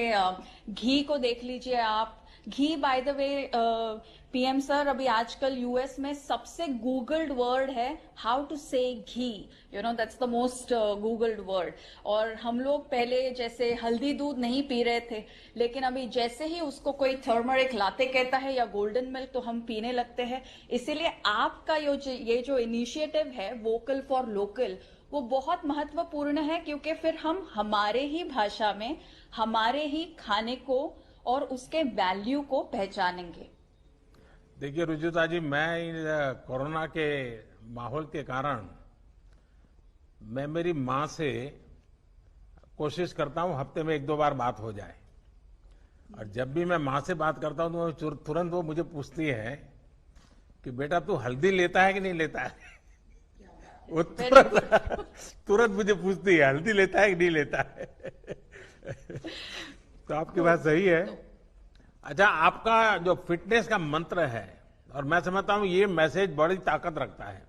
घी को देख लीजिए आप, घी by the way PM sir, अभी आजकल यूएस में सबसे गूगल्ड वर्ड है how to say ghee, you know that's the most googled word. और हम लोग पहले जैसे हल्दी दूध नहीं पी रहे थे, लेकिन अभी जैसे ही उसको कोई थर्मरिक लाते कहता है या गोल्डन मिल्क तो हम पीने लगते हैं। इसीलिए आपका ये जो इनिशिएटिव है वोकल फॉर लोकल वो बहुत महत्वपूर्ण है, क्योंकि फिर हम हमारे ही भाषा में हमारे ही खाने को और उसके वैल्यू को पहचानेंगे। देखिए रुजुता जी, मैं कोरोना के माहौल के कारण मैं मेरी माँ से कोशिश करता हूँ हफ्ते में 1-2 बार बात हो जाए। और जब भी मैं माँ से बात करता हूँ तो तुरंत वो मुझे पूछती है कि बेटा तू हल्दी लेता है कि नहीं लेता है। वो तुरंत मुझे पूछती है हल्दी लेता है कि नहीं लेता है। तो आपकी बात सही है। अच्छा, आपका जो फिटनेस का मंत्र है, और मैं समझता हूं ये मैसेज बड़ी ताकत रखता है।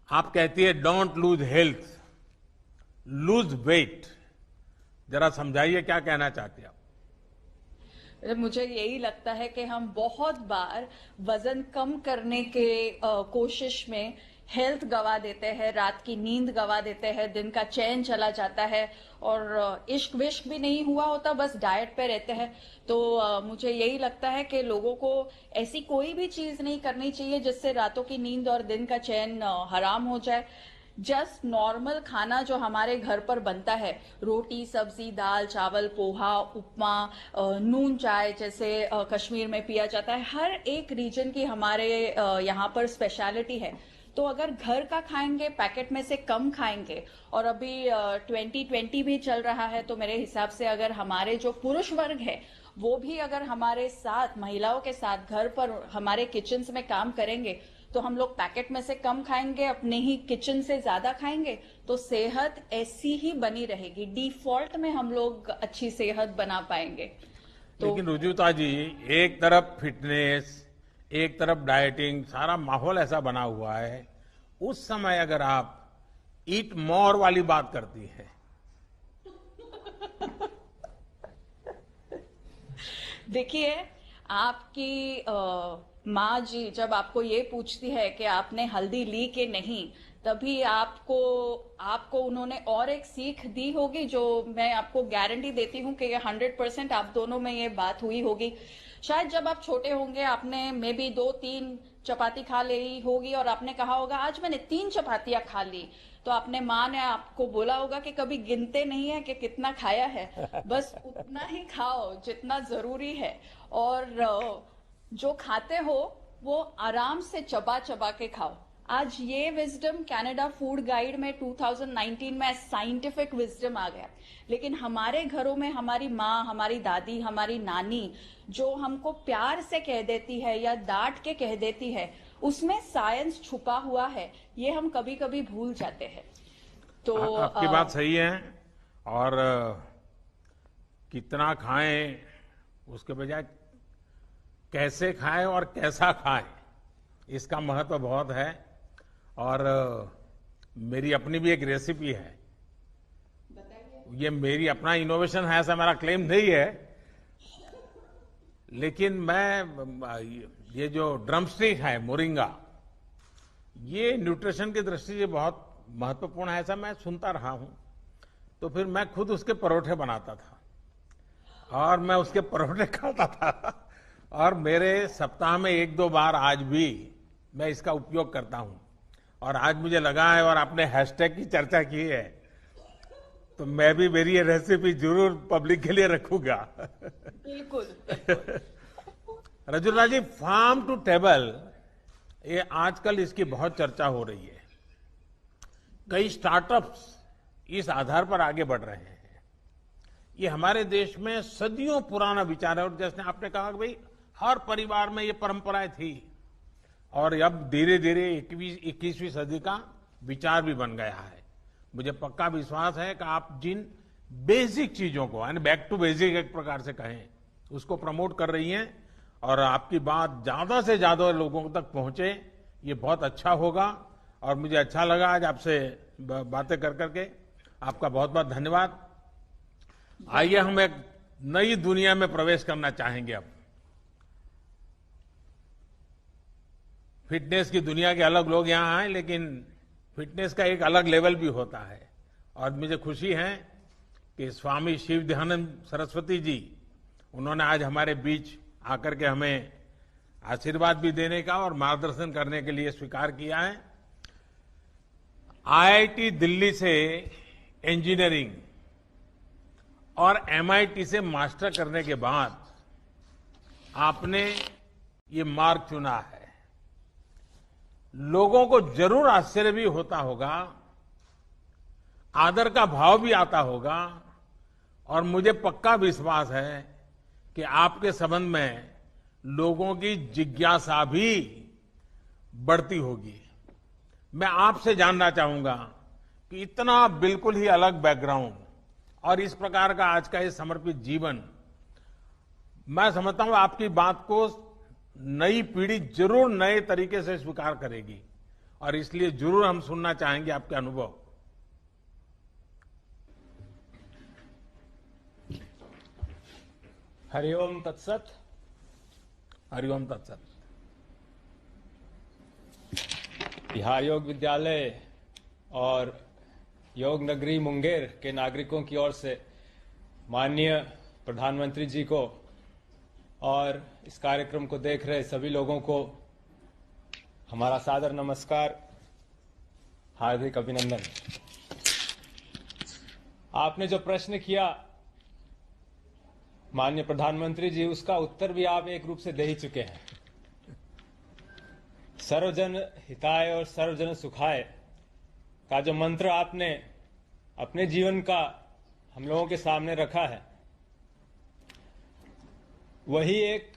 आप कहती है don't lose health, lose weight. जरा समझाइए क्या कहना चाहती हैं आप। मुझे यही लगता है कि हम बहुत बार वजन कम करने के कोशिश में हेल्थ गवा देते हैं, रात की नींद गवा देते हैं, दिन का चैन चला जाता है और इश्क विश्क भी नहीं हुआ होता, बस डाइट पे रहते हैं। तो मुझे यही लगता है कि लोगों को ऐसी कोई भी चीज नहीं करनी चाहिए जिससे रातों की नींद और दिन का चैन हराम हो जाए। जस्ट नॉर्मल खाना जो हमारे घर पर बनता है, रोटी सब्जी दाल चावल पोहा उपमा नून चाय जैसे कश्मीर में पिया जाता है, हर एक रीजन की हमारे यहाँ पर स्पेशलिटी है। तो अगर घर का खाएंगे, पैकेट में से कम खाएंगे, और अभी 2020 भी चल रहा है, तो मेरे हिसाब से अगर हमारे जो पुरुष वर्ग है वो भी अगर हमारे साथ महिलाओं के साथ घर पर हमारे किचन्स में काम करेंगे तो हम लोग पैकेट में से कम खाएंगे, अपने ही किचन से ज्यादा खाएंगे, तो सेहत ऐसी ही बनी रहेगी। डिफॉल्ट में हम लोग अच्छी सेहत बना पाएंगे। तो लेकिन रुजुता जी, एक तरफ फिटनेस, एक तरफ डाइटिंग, सारा माहौल ऐसा बना हुआ है, उस समय अगर आप ईट मोर वाली बात करती है। देखिए, आपकी माँ जी जब आपको ये पूछती है कि आपने हल्दी ली कि नहीं, तभी आपको उन्होंने और एक सीख दी होगी, जो मैं आपको गारंटी देती हूँ कि 100% आप दोनों में ये बात हुई होगी। शायद जब आप छोटे होंगे आपने मे बी 2-3 चपाती खा ली होगी और आपने कहा होगा आज मैंने 3 चपातियां खा ली, तो आपने माँ ने आपको बोला होगा कि कभी गिनते नहीं है कि कितना खाया है, बस उतना ही खाओ जितना जरूरी है, और जो खाते हो वो आराम से चबा चबा के खाओ। आज ये विजडम कनाडा फूड गाइड में 2019 में साइंटिफिक विजडम आ गया, लेकिन हमारे घरों में हमारी माँ, हमारी दादी, हमारी नानी जो हमको प्यार से कह देती है या डांट के कह देती है, उसमें साइंस छुपा हुआ है, ये हम कभी कभी भूल जाते हैं। तो आपकी बात सही है, और कितना खाएं उसके बजाय कैसे खाएं और कैसा खाएं, इसका महत्व बहुत है। और मेरी अपनी भी एक रेसिपी है, ये मेरी अपना इनोवेशन है, ऐसा मेरा क्लेम नहीं है, लेकिन मैं ये जो ड्रमस्टिक है मोरिंगा, ये न्यूट्रिशन की दृष्टि से बहुत महत्वपूर्ण है, ऐसा मैं सुनता रहा हूं। तो फिर मैं खुद उसके परोठे बनाता था और मैं उसके परोठे खाता था, और मेरे सप्ताह में 1-2 बार आज भी मैं इसका उपयोग करता हूं। और आज मुझे लगा है, और आपने हैशटैग की चर्चा की है, तो मैं भी मेरी ये रेसिपी जरूर पब्लिक के लिए रखूंगा। बिल्कुल। रजुला जी, फार्म टू टेबल, ये आजकल इसकी बहुत चर्चा हो रही है। कई स्टार्टअप्स इस आधार पर आगे बढ़ रहे हैं। ये हमारे देश में सदियों पुराना विचार है और जैसे आपने कहा कि भाई हर परिवार में ये परंपराएं थी और अब धीरे धीरे 21वीं सदी का विचार भी बन गया है। मुझे पक्का विश्वास है कि आप जिन बेसिक चीजों को यानी बैक टू बेसिक एक प्रकार से कहें उसको प्रमोट कर रही हैं और आपकी बात ज्यादा से ज्यादा लोगों तक पहुंचे, ये बहुत अच्छा होगा। और मुझे अच्छा लगा आज आपसे बातें कर करके। आपका बहुत बहुत धन्यवाद। आइए हम एक नई दुनिया में प्रवेश करना चाहेंगे। अब फिटनेस की दुनिया के अलग लोग यहां आए, लेकिन फिटनेस का एक अलग लेवल भी होता है। और मुझे खुशी है कि स्वामी शिव दयानंद सरस्वती जी, उन्होंने आज हमारे बीच आकर के हमें आशीर्वाद भी देने का और मार्गदर्शन करने के लिए स्वीकार किया है। आईआईटी दिल्ली से इंजीनियरिंग और एमआईटी से मास्टर करने के बाद आपने ये मार्ग चुना है। लोगों को जरूर आश्चर्य भी होता होगा, आदर का भाव भी आता होगा और मुझे पक्का विश्वास है कि आपके संबंध में लोगों की जिज्ञासा भी बढ़ती होगी। मैं आपसे जानना चाहूंगा कि इतना बिल्कुल ही अलग बैकग्राउंड और इस प्रकार का आज का ये समर्पित जीवन, मैं समझता हूं आपकी बात को नई पीढ़ी जरूर नए तरीके से स्वीकार करेगी और इसलिए जरूर हम सुनना चाहेंगे आपके अनुभव। हरिओम तत्सत। हरिओम तत्सत। बिहार योग विद्यालय और योग नगरी मुंगेर के नागरिकों की ओर से माननीय प्रधानमंत्री जी को और इस कार्यक्रम को देख रहे सभी लोगों को हमारा सादर नमस्कार, हार्दिक अभिनंदन। आपने जो प्रश्न किया माननीय प्रधानमंत्री जी, उसका उत्तर भी आप एक रूप से दे ही चुके हैं। सर्वजन हिताय और सर्वजन सुखाय का जो मंत्र आपने अपने जीवन का हम लोगों के सामने रखा है, वही एक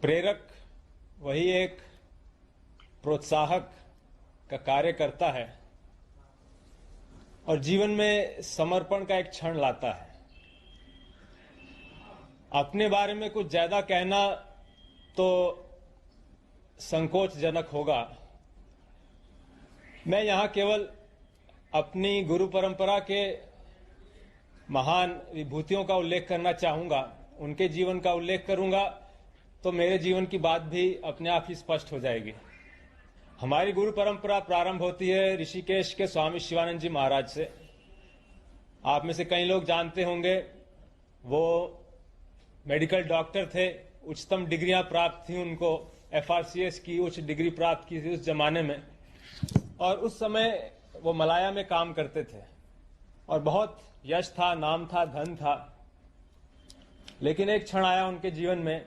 प्रेरक, वही एक प्रोत्साहक का कार्य करता है और जीवन में समर्पण का एक क्षण लाता है। अपने बारे में कुछ ज्यादा कहना तो संकोचजनक होगा। मैं यहां केवल अपनी गुरु परंपरा के महान विभूतियों का उल्लेख करना चाहूंगा। उनके जीवन का उल्लेख करूंगा तो मेरे जीवन की बात भी अपने आप ही स्पष्ट हो जाएगी। हमारी गुरु परंपरा प्रारंभ होती है ऋषिकेश के स्वामी शिवानंद जी महाराज से। आप में से कई लोग जानते होंगे, वो मेडिकल डॉक्टर थे, उच्चतम डिग्रियां प्राप्त थी उनको, FRCS की उच्च डिग्री प्राप्त की थी उस जमाने में, और उस समय वो मलाया में काम करते थे और बहुत यश था, नाम था, धन था। लेकिन एक क्षण आया उनके जीवन में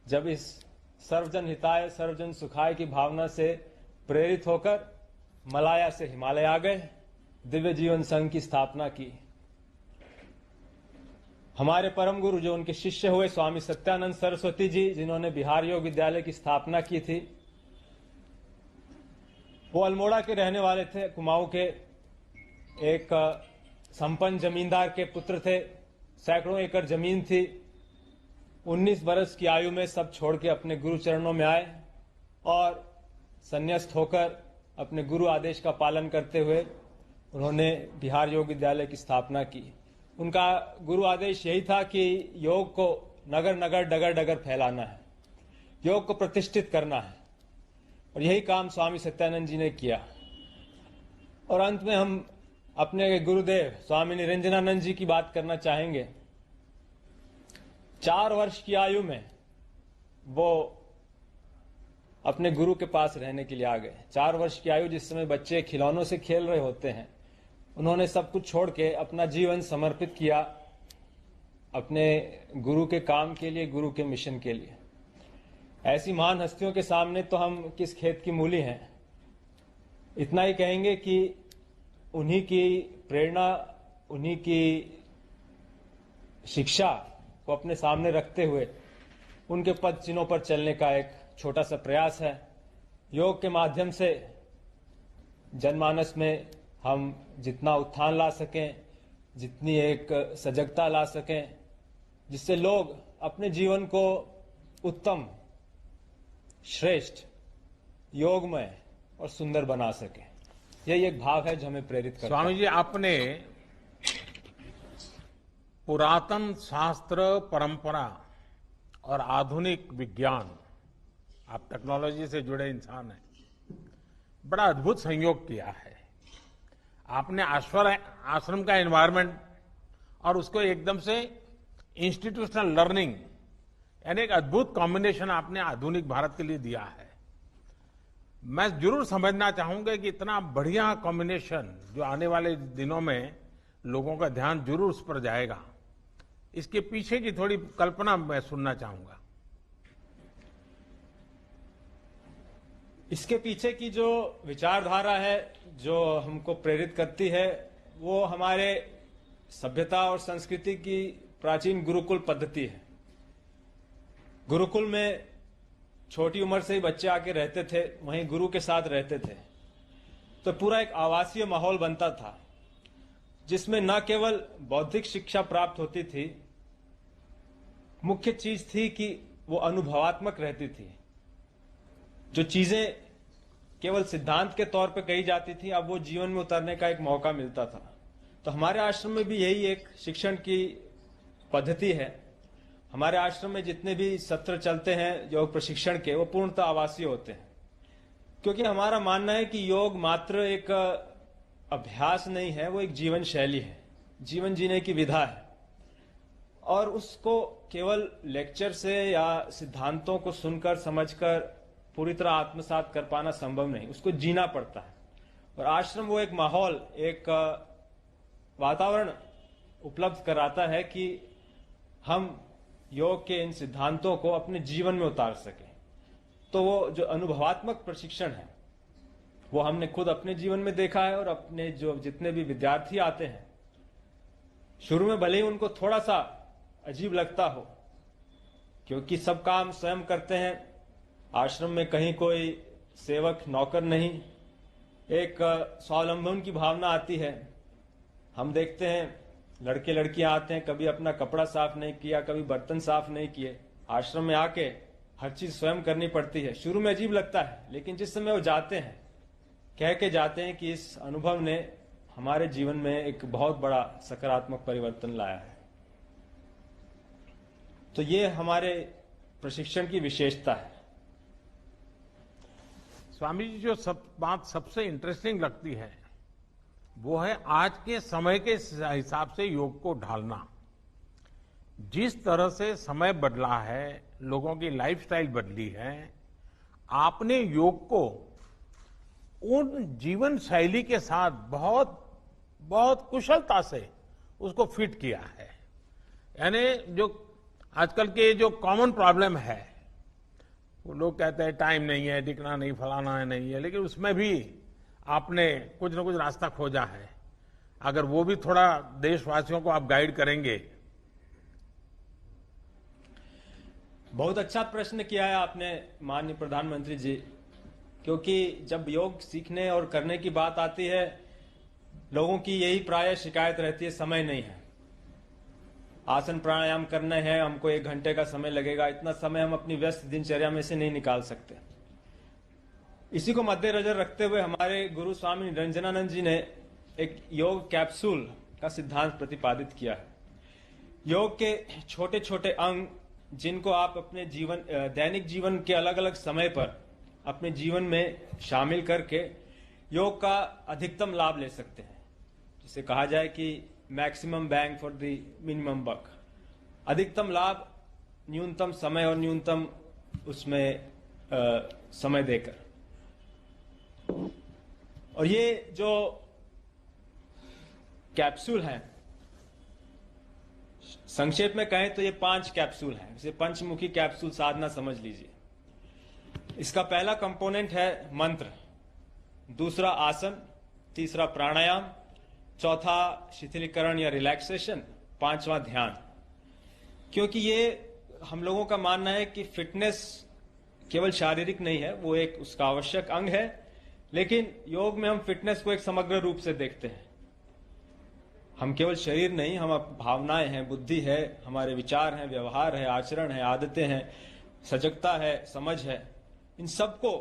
जब इस सर्वजन हिताय सर्वजन सुखाय की भावना से प्रेरित होकर मलाया से हिमालय आ गए, दिव्य जीवन संघ की स्थापना की। हमारे परम गुरु जो उनके शिष्य हुए स्वामी सत्यानंद सरस्वती जी, जिन्होंने बिहार योग विद्यालय की स्थापना की थी, वो अल्मोड़ा के रहने वाले थे, कुमाऊं के एक संपन्न जमींदार के पुत्र थे। सैकड़ों एकड़ जमीन थी। 19 बरस की आयु में सब छोड़ के अपने गुरु चरणों में आए और संन्यास्त होकर अपने गुरु आदेश का पालन करते हुए उन्होंने बिहार योग विद्यालय की स्थापना की। उनका गुरु आदेश यही था कि योग को नगर नगर डगर डगर फैलाना है, योग को प्रतिष्ठित करना है, और यही काम स्वामी सत्यानंद जी ने किया। और अंत में हम अपने गुरुदेव स्वामी निरंजनानंद जी की बात करना चाहेंगे। 4 वर्ष की आयु में वो अपने गुरु के पास रहने के लिए आ गए। 4 वर्ष की आयु, जिस समय बच्चे खिलौनों से खेल रहे होते हैं, उन्होंने सब कुछ छोड़ के अपना जीवन समर्पित किया अपने गुरु के काम के लिए, गुरु के मिशन के लिए। ऐसी महान हस्तियों के सामने तो हम किस खेत की मूली हैं। इतना ही कहेंगे कि उन्हीं की प्रेरणा, उन्हीं की शिक्षा को अपने सामने रखते हुए उनके पद चिन्हों पर चलने का एक छोटा सा प्रयास है। योग के माध्यम से जनमानस में हम जितना उत्थान ला सकें, जितनी एक सजगता ला सकें, जिससे लोग अपने जीवन को उत्तम, श्रेष्ठ, योगमय और सुंदर बना सकें, यही एक भाव है जो हमें प्रेरित करता है। स्वामी जी, आपने पुरातन शास्त्र परंपरा और आधुनिक विज्ञान, आप टेक्नोलॉजी से जुड़े इंसान हैं, बड़ा अद्भुत संयोग किया है। आपने आश्रम का एनवायरनमेंट और उसको एकदम से इंस्टीट्यूशनल लर्निंग, यानी एक अद्भुत कॉम्बिनेशन आपने आधुनिक भारत के लिए दिया है। मैं जरूर समझना चाहूंगा कि इतना बढ़िया कॉम्बिनेशन जो आने वाले दिनों में लोगों का ध्यान जरूर उस पर जाएगा, इसके पीछे की थोड़ी कल्पना मैं सुनना चाहूंगा। इसके पीछे की जो विचारधारा है, जो हमको प्रेरित करती है, वो हमारे सभ्यता और संस्कृति की प्राचीन गुरुकुल पद्धति है। गुरुकुल में छोटी उम्र से ही बच्चे आके रहते थे, वहीं गुरु के साथ रहते थे, तो पूरा एक आवासीय माहौल बनता था, जिसमें न केवल बौद्धिक शिक्षा प्राप्त होती थी, मुख्य चीज थी कि वो अनुभवात्मक रहती थी। जो चीजें केवल सिद्धांत के तौर पर कही जाती थी, अब वो जीवन में उतरने का एक मौका मिलता था। तो हमारे आश्रम में भी यही एक शिक्षण की पद्धति है। हमारे आश्रम में जितने भी सत्र चलते हैं योग प्रशिक्षण के, वो पूर्णतः आवासीय होते हैं, क्योंकि हमारा मानना है कि योग मात्र एक अभ्यास नहीं है, वो एक जीवन शैली है, जीवन जीने की विधा है। और उसको केवल लेक्चर से या सिद्धांतों को सुनकर समझकर पूरी तरह आत्मसात कर पाना संभव नहीं, उसको जीना पड़ता है। और आश्रम वो एक माहौल, एक वातावरण उपलब्ध कराता है कि हम योग के इन सिद्धांतों को अपने जीवन में उतार सकें। तो वो जो अनुभवात्मक प्रशिक्षण है, वो हमने खुद अपने जीवन में देखा है। और अपने जो जितने भी विद्यार्थी आते हैं, शुरू में भले ही उनको थोड़ा सा अजीब लगता हो, क्योंकि सब काम स्वयं करते हैं, आश्रम में कहीं कोई सेवक नौकर नहीं, एक स्वावलंबन की भावना आती है। हम देखते हैं लड़के लड़कियां आते हैं, कभी अपना कपड़ा साफ नहीं किया, कभी बर्तन साफ नहीं किए, आश्रम में आके हर चीज स्वयं करनी पड़ती है। शुरू में अजीब लगता है, लेकिन जिस समय वो जाते हैं, कह के जाते हैं कि इस अनुभव ने हमारे जीवन में एक बहुत बड़ा सकारात्मक परिवर्तन लाया है। तो ये हमारे प्रशिक्षण की विशेषता है। स्वामी जी, जो बात सबसे इंटरेस्टिंग लगती है वो है आज के समय के हिसाब से योग को ढालना। जिस तरह से समय बदला है, लोगों की लाइफस्टाइल बदली है, आपने योग को उन जीवन शैली के साथ बहुत बहुत कुशलता से उसको फिट किया है। यानी जो आजकल के जो कॉमन प्रॉब्लम है, वो लोग कहते हैं टाइम नहीं है, दिखना नहीं, फलाना है, नहीं है, लेकिन उसमें भी आपने कुछ न कुछ रास्ता खोजा है। अगर वो भी थोड़ा देशवासियों को आप गाइड करेंगे। बहुत अच्छा प्रश्न किया है आपने माननीय प्रधानमंत्री जी, क्योंकि जब योग सीखने और करने की बात आती है, लोगों की यही प्राय शिकायत रहती है, समय नहीं है। आसन प्राणायाम करने हैं, हमको 1 घंटे का समय लगेगा, इतना समय हम अपनी व्यस्त दिनचर्या में से नहीं निकाल सकते। इसी को मद्देनजर रखते हुए हमारे गुरु स्वामी निरंजनानंद जी ने एक योग कैप्सूल का सिद्धांत प्रतिपादित किया है। योग के छोटे छोटे अंग, जिनको आप अपने जीवन, दैनिक जीवन के अलग अलग समय पर अपने जीवन में शामिल करके योग का अधिकतम लाभ ले सकते हैं। जिसे कहा जाए कि maximum bang for the minimum buck, अधिकतम लाभ न्यूनतम समय और न्यूनतम उसमें समय देकर। और ये जो कैप्सूल है, संक्षेप में कहें तो ये 5 कैप्सूल हैं। इसे पंचमुखी कैप्सूल साधना समझ लीजिए। इसका पहला कंपोनेंट है मंत्र। दूसरा आसन, तीसरा प्राणायाम, चौथा शिथिलीकरण या रिलैक्सेशन, पांचवा ध्यान। क्योंकि ये हम लोगों का मानना है कि फिटनेस केवल शारीरिक नहीं है, वो एक उसका आवश्यक अंग है, लेकिन योग में हम फिटनेस को एक समग्र रूप से देखते हैं। हम केवल शरीर नहीं, हम भावनाएं हैं, बुद्धि है, हमारे विचार हैं, व्यवहार है, आचरण है, आदतें हैं, सजगता है, समझ है, इन सबको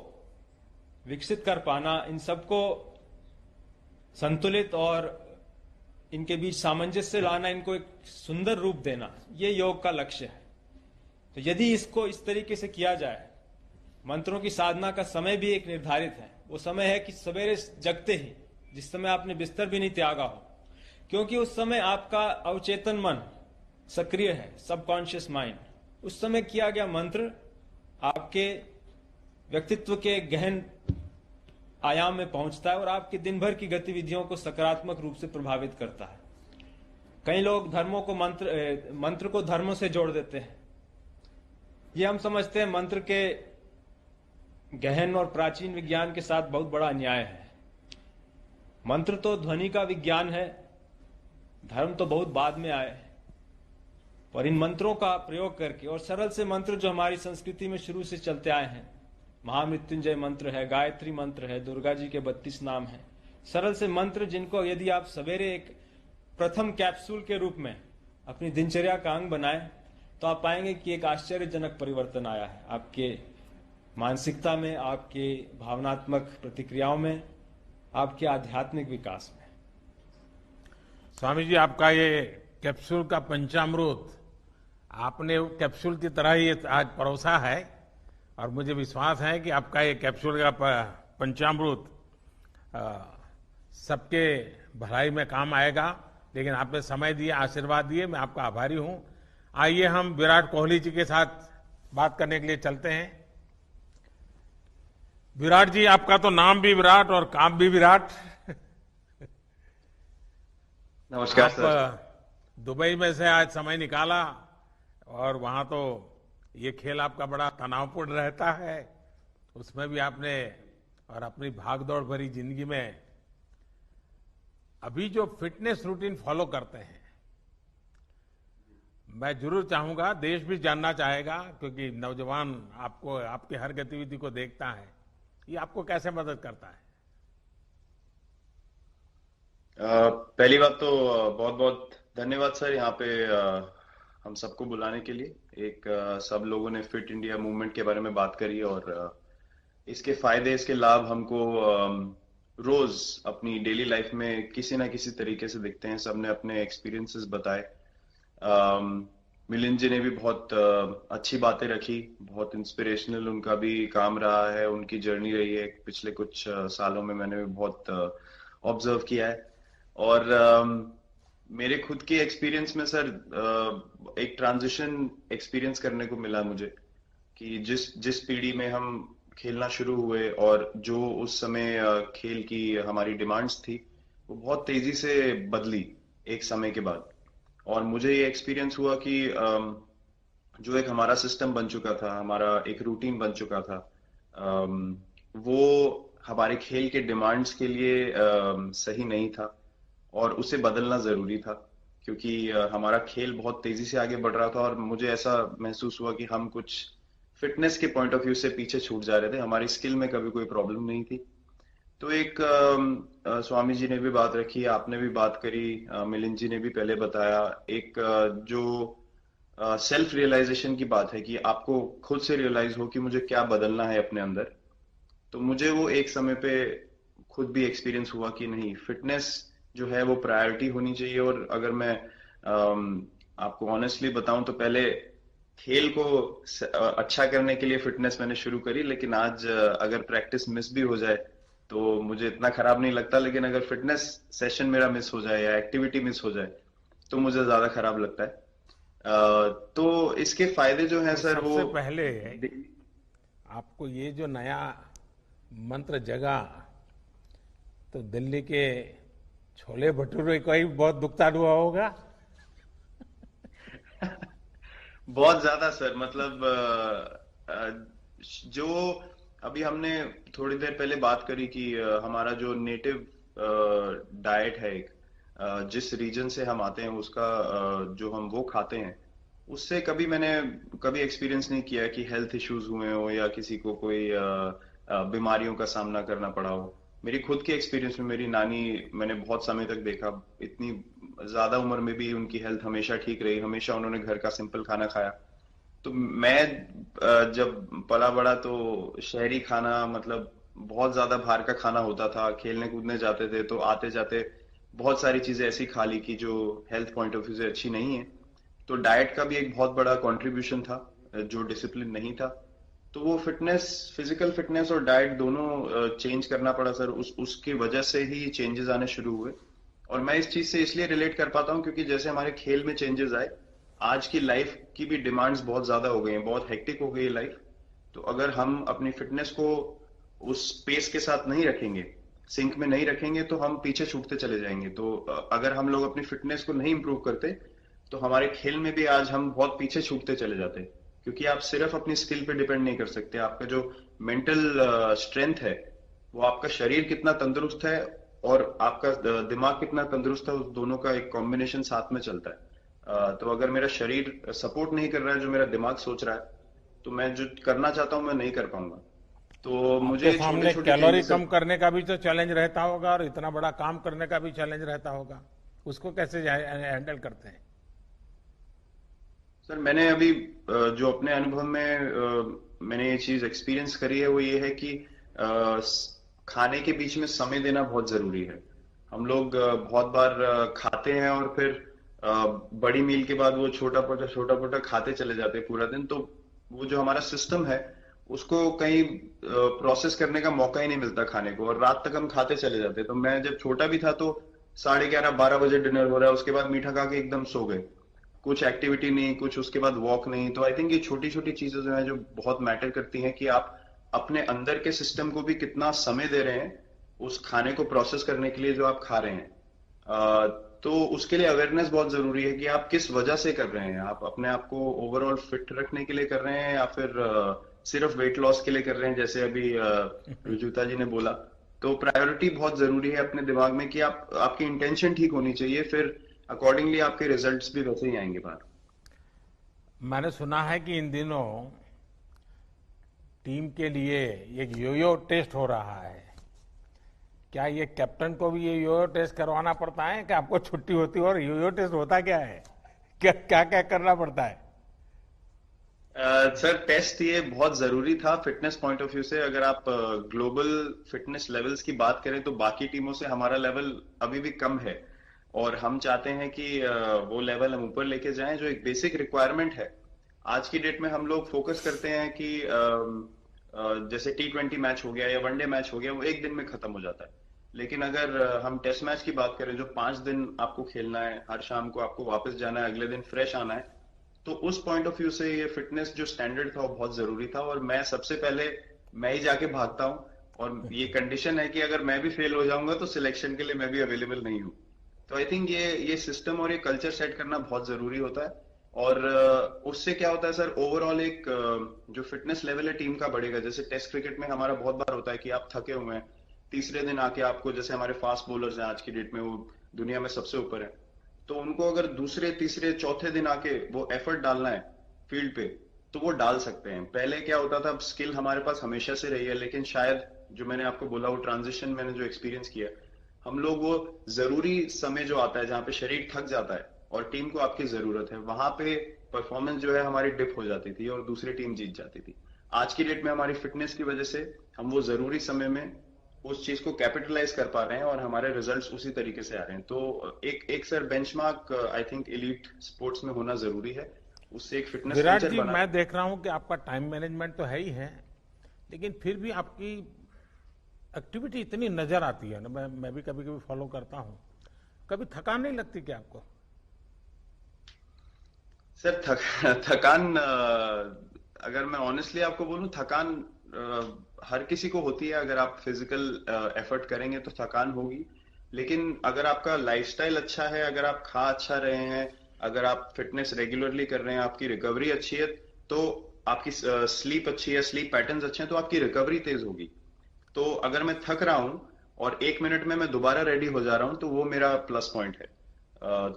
विकसित कर पाना, इन सबको संतुलित और इनके बीच सामंजस्य लाना, इनको एक सुंदर रूप देना, ये योग का लक्ष्य है। तो यदि इसको इस तरीके से किया जाए, मंत्रों की साधना का समय भी एक निर्धारित है। वो समय है कि सवेरे जगते ही, जिस समय आपने बिस्तर भी नहीं त्यागा हो, क्योंकि उस समय आपका अवचेतन मन सक्रिय है, सबकॉन्शियस माइंड। उस समय किया गया मंत्र आपके व्यक्तित्व के गहन आयाम में पहुंचता है और आपके दिन भर की गतिविधियों को सकारात्मक रूप से प्रभावित करता है। कई लोग धर्मों को मंत्र को धर्मों से जोड़ देते हैं। ये हम समझते हैं मंत्र के गहन और प्राचीन विज्ञान के साथ बहुत बड़ा अन्याय है। मंत्र तो ध्वनि का विज्ञान है, धर्म तो बहुत बाद में आए, और इन मंत्रों का प्रयोग करके, और सरल से मंत्र जो हमारी संस्कृति में शुरू से चलते आए हैं, महामृत्युंजय मंत्र है, गायत्री मंत्र है, दुर्गा जी के 32 नाम हैं, सरल से मंत्र जिनको यदि आप सवेरे एक प्रथम कैप्सूल के रूप में अपनी दिनचर्या का अंग बनाएं, तो आप पाएंगे कि एक आश्चर्यजनक परिवर्तन आया है आपके मानसिकता में, आपके भावनात्मक प्रतिक्रियाओं में, आपके आध्यात्मिक विकास में। स्वामी जी, आपका ये कैप्सूल का पंचामृत आपने कैप्सूल की तरह ही आज परोसा है, और मुझे विश्वास है कि आपका ये कैप्सूल का पंचामृत सबके भलाई में काम आएगा। लेकिन आपने समय दिए, आशीर्वाद दिए, मैं आपका आभारी हूं। आइए हम विराट कोहली जी के साथ बात करने के लिए चलते हैं। विराट जी, आपका तो नाम भी विराट और काम भी विराट। नमस्कार सर। दुबई में से आज समय निकाला, और वहां तो ये खेल आपका बड़ा तनावपूर्ण रहता है, उसमें भी आपने, और अपनी भागदौड़ भरी जिंदगी में अभी जो फिटनेस रूटीन फॉलो करते हैं, मैं जरूर चाहूंगा, देश भी जानना चाहेगा, क्योंकि नौजवान आपको, आपकी हर गतिविधि को देखता है, ये आपको कैसे मदद करता है? पहली बात तो बहुत बहुत धन्यवाद सर, यहाँ पे हम सबको बुलाने के लिए। एक सब लोगों ने फिट इंडिया मूवमेंट के बारे में बात करी, और इसके फायदे, इसके लाभ हमको रोज अपनी डेली लाइफ में किसी ना किसी तरीके से दिखते हैं। सबने अपने एक्सपीरियंसेस बताए। मिलिंद जी ने भी बहुत अच्छी बातें रखी, बहुत इंस्पिरेशनल उनका भी काम रहा है, उनकी जर्नी रही है पिछले कुछ सालों में, मैंने भी बहुत ऑब्जर्व किया है। और मेरे खुद के एक्सपीरियंस में सर एक ट्रांजिशन एक्सपीरियंस करने को मिला मुझे, कि जिस पीढ़ी में हम खेलना शुरू हुए और जो उस समय खेल की हमारी डिमांड्स थी, वो बहुत तेजी से बदली एक समय के बाद। और मुझे ये एक्सपीरियंस हुआ कि जो एक हमारा सिस्टम बन चुका था, हमारा एक रूटीन बन चुका था, वो हमारे खेल के डिमांड्स के लिए सही नहीं था, और उसे बदलना जरूरी था, क्योंकि हमारा खेल बहुत तेजी से आगे बढ़ रहा था, और मुझे ऐसा महसूस हुआ कि हम कुछ फिटनेस के पॉइंट ऑफ व्यू से पीछे छूट जा रहे थे। हमारी स्किल में कभी कोई प्रॉब्लम नहीं थी। तो एक स्वामी जी ने भी बात रखी, आपने भी बात करी, मिलिंद जी ने भी पहले बताया, एक जो सेल्फ रियलाइजेशन की बात है, कि आपको खुद से रियलाइज हो कि मुझे क्या बदलना है अपने अंदर। तो मुझे वो एक समय पे खुद भी एक्सपीरियंस हुआ कि नहीं, फिटनेस जो है वो प्रायोरिटी होनी चाहिए। और अगर मैं आपको ऑनेस्टली बताऊं तो पहले खेल को अच्छा करने के लिए फिटनेस मैंने शुरू करी, लेकिन आज अगर प्रैक्टिस मिस भी हो जाए तो मुझे इतना खराब नहीं लगता, लेकिन अगर फिटनेस सेशन मेरा मिस हो जाए या एक्टिविटी मिस हो जाए तो मुझे ज्यादा खराब लगता है। तो इसके फायदे जो हैं सर, वो सबसे पहले आपको ये जो नया मंत्र जगा, तो दिल्ली के छोले भटूरे को ही बहुत दुखता हुआ होगा। बहुत ज्यादा सर, मतलब जो अभी हमने थोड़ी देर पहले बात करी कि हमारा जो नेटिव डाइट है एक, जिस रीजन से हम आते हैं उसका जो हम वो खाते हैं, उससे मैंने कभी एक्सपीरियंस नहीं किया कि हेल्थ इश्यूज हुए हो या किसी को कोई बीमारियों का सामना करना पड़ा हो। मेरी खुद के एक्सपीरियंस में मेरी नानी मैंने बहुत समय तक देखा, इतनी ज्यादा उम्र में भी उनकी हेल्थ हमेशा ठीक रही, हमेशा उन्होंने घर का सिंपल खाना खाया। तो मैं जब पला बड़ा तो शहरी खाना मतलब बहुत ज्यादा बाहर का खाना होता था, खेलने कूदने जाते थे तो आते जाते बहुत सारी चीजें ऐसी खा ली कि जो हेल्थ पॉइंट ऑफ व्यू से अच्छी नहीं है। तो डाइट का भी एक बहुत बड़ा कंट्रीब्यूशन था, जो डिसिप्लिन नहीं था। तो वो फिजिकल फिटनेस और डाइट दोनों चेंज करना पड़ा सर। उसकी वजह से ही चेंजेस आने शुरू हुए। और मैं इस चीज से इसलिए रिलेट कर पाता हूँ क्योंकि जैसे हमारे खेल में चेंजेस आए, आज की लाइफ की भी डिमांड्स बहुत ज्यादा हो गई हैं, बहुत हेक्टिक हो गई है लाइफ। तो अगर हम अपनी फिटनेस को उस पेस के साथ नहीं रखेंगे, सिंक में नहीं रखेंगे, तो हम पीछे छूटते चले जाएंगे। तो अगर हम लोग अपनी फिटनेस को नहीं इंप्रूव करते तो हमारे खेल में भी आज हम बहुत पीछे छूटते चले जाते हैं। क्योंकि आप सिर्फ अपनी स्किल पे डिपेंड नहीं कर सकते, आपका जो मेंटल स्ट्रेंथ है, वो आपका शरीर कितना तंदुरुस्त है और आपका दिमाग कितना तंदुरुस्त है, उस दोनों का एक कॉम्बिनेशन साथ में चलता है। तो अगर मेरा शरीर सपोर्ट नहीं कर रहा है जो मेरा दिमाग सोच रहा है, तो मैं जो करना चाहता हूं मैं नहीं कर पाऊंगा। तो मुझे सामने कैलोरी कम करने का भी तो चैलेंज रहता होगा और इतना बड़ा काम करने का भी चैलेंज रहता होगा, उसको कैसे हैंडल करते हैं? सर मैंने अभी जो अपने अनुभव में मैंने ये चीज एक्सपीरियंस करी है वो ये है कि खाने के बीच में समय देना बहुत जरूरी है। हम लोग बहुत बार खाते हैं और फिर बड़ी मील के बाद वो छोटा पोटा खाते चले जाते हैं पूरा दिन। तो वो जो हमारा सिस्टम है उसको कहीं प्रोसेस करने का मौका ही नहीं मिलता खाने को, और रात तक हम खाते चले जाते। तो मैं जब छोटा भी था तो 11:30-12 बजे डिनर हो रहा है, उसके बाद मीठा खा के एकदम सो गए, कुछ एक्टिविटी नहीं, कुछ उसके बाद वॉक नहीं। तो आई थिंक ये छोटी छोटी चीजें जो है जो बहुत मैटर करती हैं कि आप अपने अंदर के सिस्टम को भी कितना समय दे रहे हैं उस खाने को प्रोसेस करने के लिए जो आप खा रहे हैं। तो उसके लिए अवेयरनेस बहुत जरूरी है कि आप किस वजह से कर रहे हैं। आप अपने आप को ओवरऑल फिट रखने के लिए कर रहे हैं या फिर सिर्फ वेट लॉस के लिए कर रहे हैं, जैसे अभी रुजुता जी ने बोला। तो प्रायोरिटी बहुत जरूरी है अपने दिमाग में कि आपकी इंटेंशन ठीक होनी चाहिए, फिर अकॉर्डिंगली आपके रिजल्ट्स भी वैसे ही आएंगे बाहर। मैंने सुना है कि इन दिनों टीम के लिए एक योयो टेस्ट हो रहा है। क्या ये कैप्टन को भी ये योयो टेस्ट करवाना पड़ता है कि आपको छुट्टी होती है? और योयो टेस्ट होता क्या है, क्या क्या करना पड़ता है? सर टेस्ट ये बहुत जरूरी था फिटनेस पॉइंट ऑफ व्यू से। अगर आप ग्लोबल फिटनेस लेवल्स की बात करें तो बाकी टीमों से हमारा लेवल अभी भी कम है, और हम चाहते हैं कि वो लेवल हम ऊपर लेके जाएं। जो एक बेसिक रिक्वायरमेंट है आज की डेट में, हम लोग फोकस करते हैं कि जैसे T20 मैच हो गया या वनडे मैच हो गया, वो एक दिन में खत्म हो जाता है। लेकिन अगर हम टेस्ट मैच की बात करें जो 5 दिन आपको खेलना है, हर शाम को आपको वापस जाना है, अगले दिन फ्रेश आना है, तो उस पॉइंट ऑफ व्यू से ये फिटनेस जो स्टैंडर्ड था वो बहुत जरूरी था। और मैं सबसे पहले मैं ही जाके भागता हूँ, और ये कंडीशन है कि अगर मैं भी फेल हो जाऊंगा तो सिलेक्शन के लिए मैं भी अवेलेबल नहीं हूँ। तो आई थिंक ये सिस्टम और ये कल्चर सेट करना बहुत जरूरी होता है। और उससे क्या होता है सर, ओवरऑल एक जो फिटनेस लेवल है टीम का बढ़ेगा। जैसे टेस्ट क्रिकेट में हमारा बहुत बार होता है कि आप थके हुए हैं, तीसरे दिन आके आपको, जैसे हमारे फास्ट बॉलर्स हैं आज की डेट में वो दुनिया में सबसे ऊपर है, तो उनको अगर दूसरे तीसरे चौथे दिन आके वो एफर्ट डालना है फील्ड पे तो वो डाल सकते हैं। पहले क्या होता था, स्किल हमारे पास हमेशा से रही है, लेकिन शायद जो मैंने आपको बोला वो ट्रांजिशन मैंने जो एक्सपीरियंस किया, हम लोग वो जरूरी समय जो आता है जहां पे शरीर थक जाता है और टीम को आपकी जरूरत है, वहां पे परफॉर्मेंस जो है हमारी डिप हो जाती थी और दूसरी टीम जीत जाती थी। आज की डेट में हमारी फिटनेस की वजह से हम वो जरूरी समय में उस चीज को कैपिटलाइज कर पा रहे हैं और हमारे रिजल्ट्स उसी तरीके से आ रहे हैं। तो एक sir benchmark I think elite sports में होना जरूरी है, उससे एक फिटनेस विराट जी, मैं देख रहा हूं कि आपका टाइम मैनेजमेंट तो है ही है, लेकिन फिर भी आपकी एक्टिविटी इतनी नजर आती है ना, मैं भी कभी कभी फॉलो करता हूं, कभी थकान नहीं लगती क्या आपको? सर थकान अगर मैं ऑनेस्टली आपको बोलूं, थकान हर किसी को होती है। अगर आप फिजिकल एफर्ट करेंगे तो थकान होगी, लेकिन अगर आपका लाइफस्टाइल अच्छा है, अगर आप खा अच्छा रहे हैं, अगर आप फिटनेस रेगुलरली कर रहे हैं, आपकी रिकवरी अच्छी है, तो आपकी स्लीप अच्छी है, स्लीप पैटर्न्स अच्छे हैं, तो आपकी रिकवरी तेज होगी। तो अगर मैं थक रहा हूं और 1 मिनट में मैं दोबारा रेडी हो जा रहा हूं, तो वो मेरा प्लस पॉइंट है।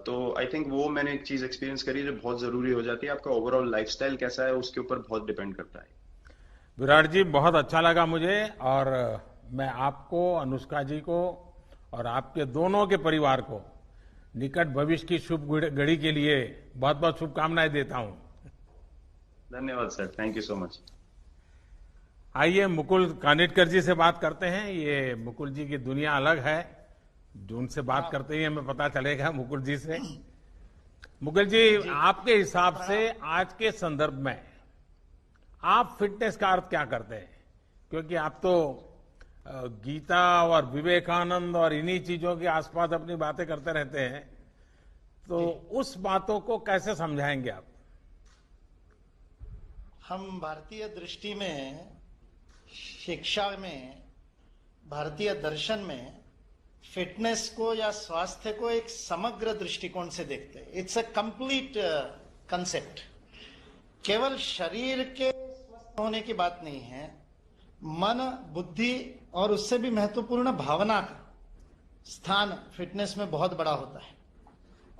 तो आई थिंक वो मैंने एक चीज एक्सपीरियंस करी जो बहुत जरूरी हो जाती है। आपका ओवरऑल लाइफस्टाइल कैसा है उसके ऊपर बहुत डिपेंड करता है। विराट जी, बहुत अच्छा लगा मुझे, और मैं आपको, अनुष्का जी को और आपके दोनों के परिवार को निकट भविष्य की शुभ घड़ी के लिए बहुत बहुत शुभकामनाएं देता हूं। धन्यवाद sir, thank you so much. आइए मुकुल कानिटकर जी से बात करते हैं। ये मुकुल जी की दुनिया अलग है, जो उनसे बात करते ही हमें पता चलेगा मुकुल जी से। मुकुल जी, आपके हिसाब से आज के संदर्भ में आप फिटनेस का अर्थ क्या करते हैं? क्योंकि आप तो गीता और विवेकानंद और इन्हीं चीजों के आसपास अपनी बातें करते रहते हैं, तो उस बातों को कैसे समझाएंगे आप? हम भारतीय दृष्टि में, शिक्षा में, भारतीय दर्शन में फिटनेस को या स्वास्थ्य को एक समग्र दृष्टिकोण से देखते हैं। It's a complete concept. केवल शरीर के स्वस्थ होने की बात नहीं है, मन, बुद्धि और उससे भी महत्वपूर्ण भावना का स्थान फिटनेस में बहुत बड़ा होता है।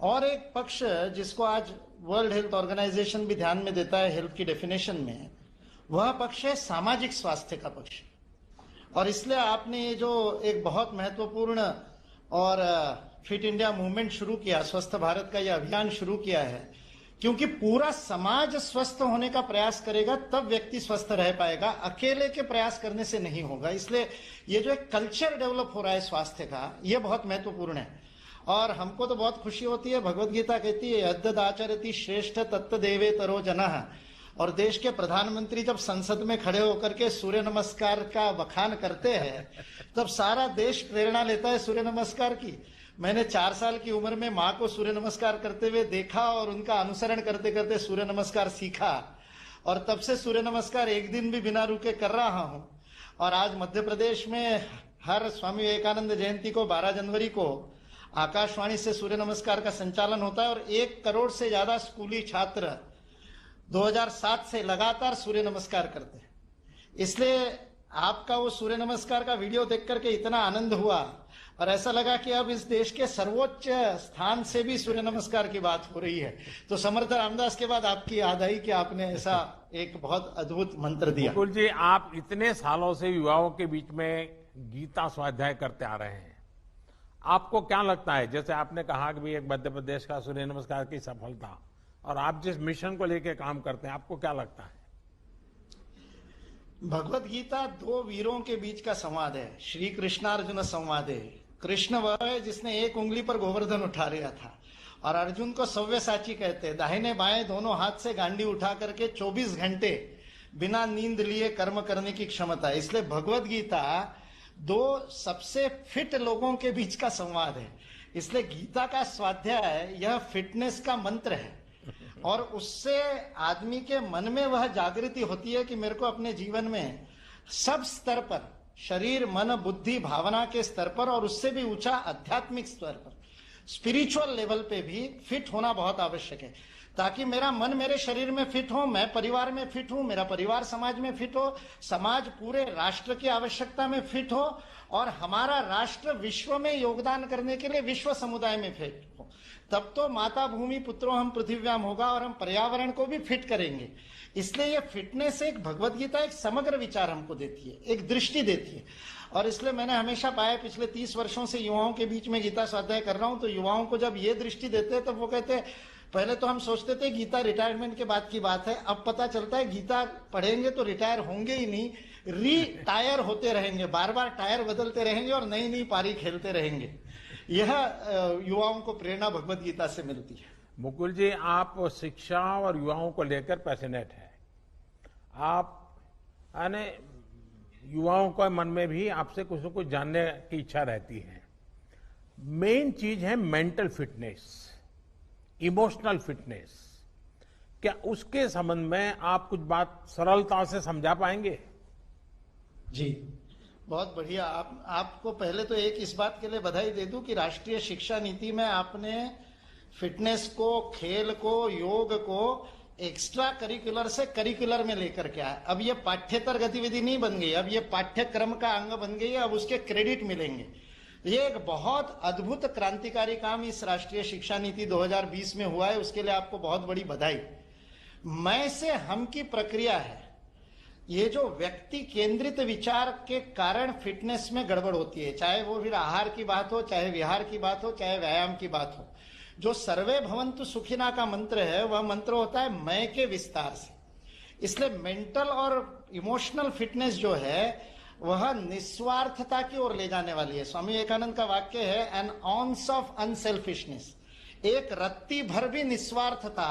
और एक पक्ष जिसको आज वर्ल्ड हेल्थ ऑर्गेनाइजेशन भी ध्यान में देता है हेल्थ की डेफिनेशन में, वह पक्ष है सामाजिक स्वास्थ्य का पक्ष। और इसलिए आपने ये जो एक बहुत महत्वपूर्ण और फिट इंडिया मूवमेंट शुरू किया, स्वस्थ भारत का ये अभियान शुरू किया है, क्योंकि पूरा समाज स्वस्थ होने का प्रयास करेगा तब व्यक्ति स्वस्थ रह पाएगा, अकेले के प्रयास करने से नहीं होगा। इसलिए ये जो एक कल्चर डेवलप हो रहा है स्वास्थ्य का, ये बहुत महत्वपूर्ण है। और हमको तो बहुत खुशी होती है, भगवत गीता कहती है यद्यद् आचरति श्रेष्ठ तत्त देवेतरो जनः। और देश के प्रधानमंत्री जब संसद में खड़े होकर के सूर्य नमस्कार का बखान करते हैं, तब सारा देश प्रेरणा लेता है सूर्य नमस्कार की। मैंने 4 साल की उम्र में माँ को सूर्य नमस्कार करते हुए देखा और उनका अनुसरण करते करते सूर्य नमस्कार सीखा, और तब से सूर्य नमस्कार एक दिन भी बिना रुके कर रहा हूं। और आज मध्य प्रदेश में हर स्वामी विवेकानंद जयंती को 12 जनवरी को आकाशवाणी से सूर्य नमस्कार का संचालन होता है, और 1 करोड़ से ज्यादा स्कूली छात्र 2007 से लगातार सूर्य नमस्कार करते हैं। इसलिए आपका वो सूर्य नमस्कार का वीडियो देख करके इतना आनंद हुआ, और ऐसा लगा कि अब इस देश के सर्वोच्च स्थान से भी सूर्य नमस्कार की बात हो रही है। तो समर्थ रामदास के बाद आपकी याद आई कि आपने ऐसा एक बहुत अद्भुत मंत्र दिया। मुकुल जी, आप इतने सालों से युवाओं के बीच में गीता स्वाध्याय करते आ रहे हैं, आपको क्या लगता है, जैसे आपने कहा कि भी एक मध्य प्रदेश का सूर्य नमस्कार की सफलता, और आप जिस मिशन को लेकर काम करते हैं, आपको क्या लगता है? भगवत गीता 2 वीरों के बीच का संवाद है, श्री कृष्णार्जुन संवाद है। कृष्ण वह है जिसने 1 उंगली पर गोवर्धन उठा लिया था, और अर्जुन को सव्यसाची कहते हैं, दाहिने बाएं दोनों हाथ से गांडी उठा करके 24 घंटे बिना नींद लिए कर्म करने की क्षमता। इसलिए भगवत गीता 2 सबसे फिट लोगों के बीच का संवाद है। इसलिए गीता का स्वाध्याय यह फिटनेस का मंत्र है, और उससे आदमी के मन में वह जागृति होती है कि मेरे को अपने जीवन में सब स्तर पर, शरीर, मन, बुद्धि, भावना के स्तर पर, और उससे भी ऊंचा आध्यात्मिक स्तर पर, स्पिरिचुअल लेवल पे भी फिट होना बहुत आवश्यक है, ताकि मेरा मन मेरे शरीर में फिट हो, मैं परिवार में फिट हूं, मेरा परिवार समाज में फिट हो, समाज पूरे राष्ट्र की आवश्यकता में फिट हो, और हमारा राष्ट्र विश्व में योगदान करने के लिए विश्व समुदाय में फिट हो। तब तो माता भूमि पुत्रो हम पृथिव्याम होगा, और हम पर्यावरण को भी फिट करेंगे। इसलिए ये फिटनेस एक भगवत गीता एक समग्र विचार हमको देती है, एक दृष्टि देती है। और इसलिए मैंने हमेशा पाया, पिछले 30 वर्षों से युवाओं के बीच में गीता स्वाध्याय कर रहा हूं, तो युवाओं को जब ये दृष्टि देते हैं तो वो कहते हैं, पहले तो हम सोचते थे गीता रिटायरमेंट के बाद की बात है, अब पता चलता है गीता पढ़ेंगे तो रिटायर होंगे ही नहीं, रीटायर होते रहेंगे, बार बार टायर बदलते रहेंगे और नई नई पारी खेलते रहेंगे। यह युवाओं को प्रेरणा भगवत गीता से मिलती है। मुकुल जी, आप शिक्षा और युवाओं को लेकर पैशनेट है। आप यानी युवाओं के मन में भी आपसे कुछ न कुछ जानने की इच्छा रहती है। मेन चीज है मेंटल फिटनेस, इमोशनल फिटनेस। क्या उसके संबंध में आप कुछ बात सरलता से समझा पाएंगे? जी, बहुत बढ़िया। आपको पहले तो एक इस बात के लिए बधाई दे दूं कि राष्ट्रीय शिक्षा नीति में आपने फिटनेस को, खेल को, योग को एक्स्ट्रा करिकुलर से करिकुलर में लेकर के आए। अब ये पाठ्येतर गतिविधि नहीं बन गई, अब ये पाठ्यक्रम का अंग बन गई है, अब उसके क्रेडिट मिलेंगे। ये एक बहुत अद्भुत क्रांतिकारी काम इस राष्ट्रीय शिक्षा नीति 2020 में हुआ है, उसके लिए आपको बहुत बड़ी बधाई। मैं से हम की प्रक्रिया है, ये जो व्यक्ति केंद्रित विचार के कारण फिटनेस में गड़बड़ होती है, चाहे वो फिर आहार की बात हो, चाहे विहार की बात हो, चाहे व्यायाम की बात हो। जो सर्वे भवन्तु सुखिना का मंत्र है, वह मंत्र होता है मैं के विस्तार से। इसलिए मेंटल और इमोशनल फिटनेस जो है वह निस्वार्थता की ओर ले जाने वाली है। स्वामी विवेकानंद का वाक्य है, एन ऑन्स ऑफ अनसेल्फिशनेस। एक रत्ती भर भी निस्वार्थता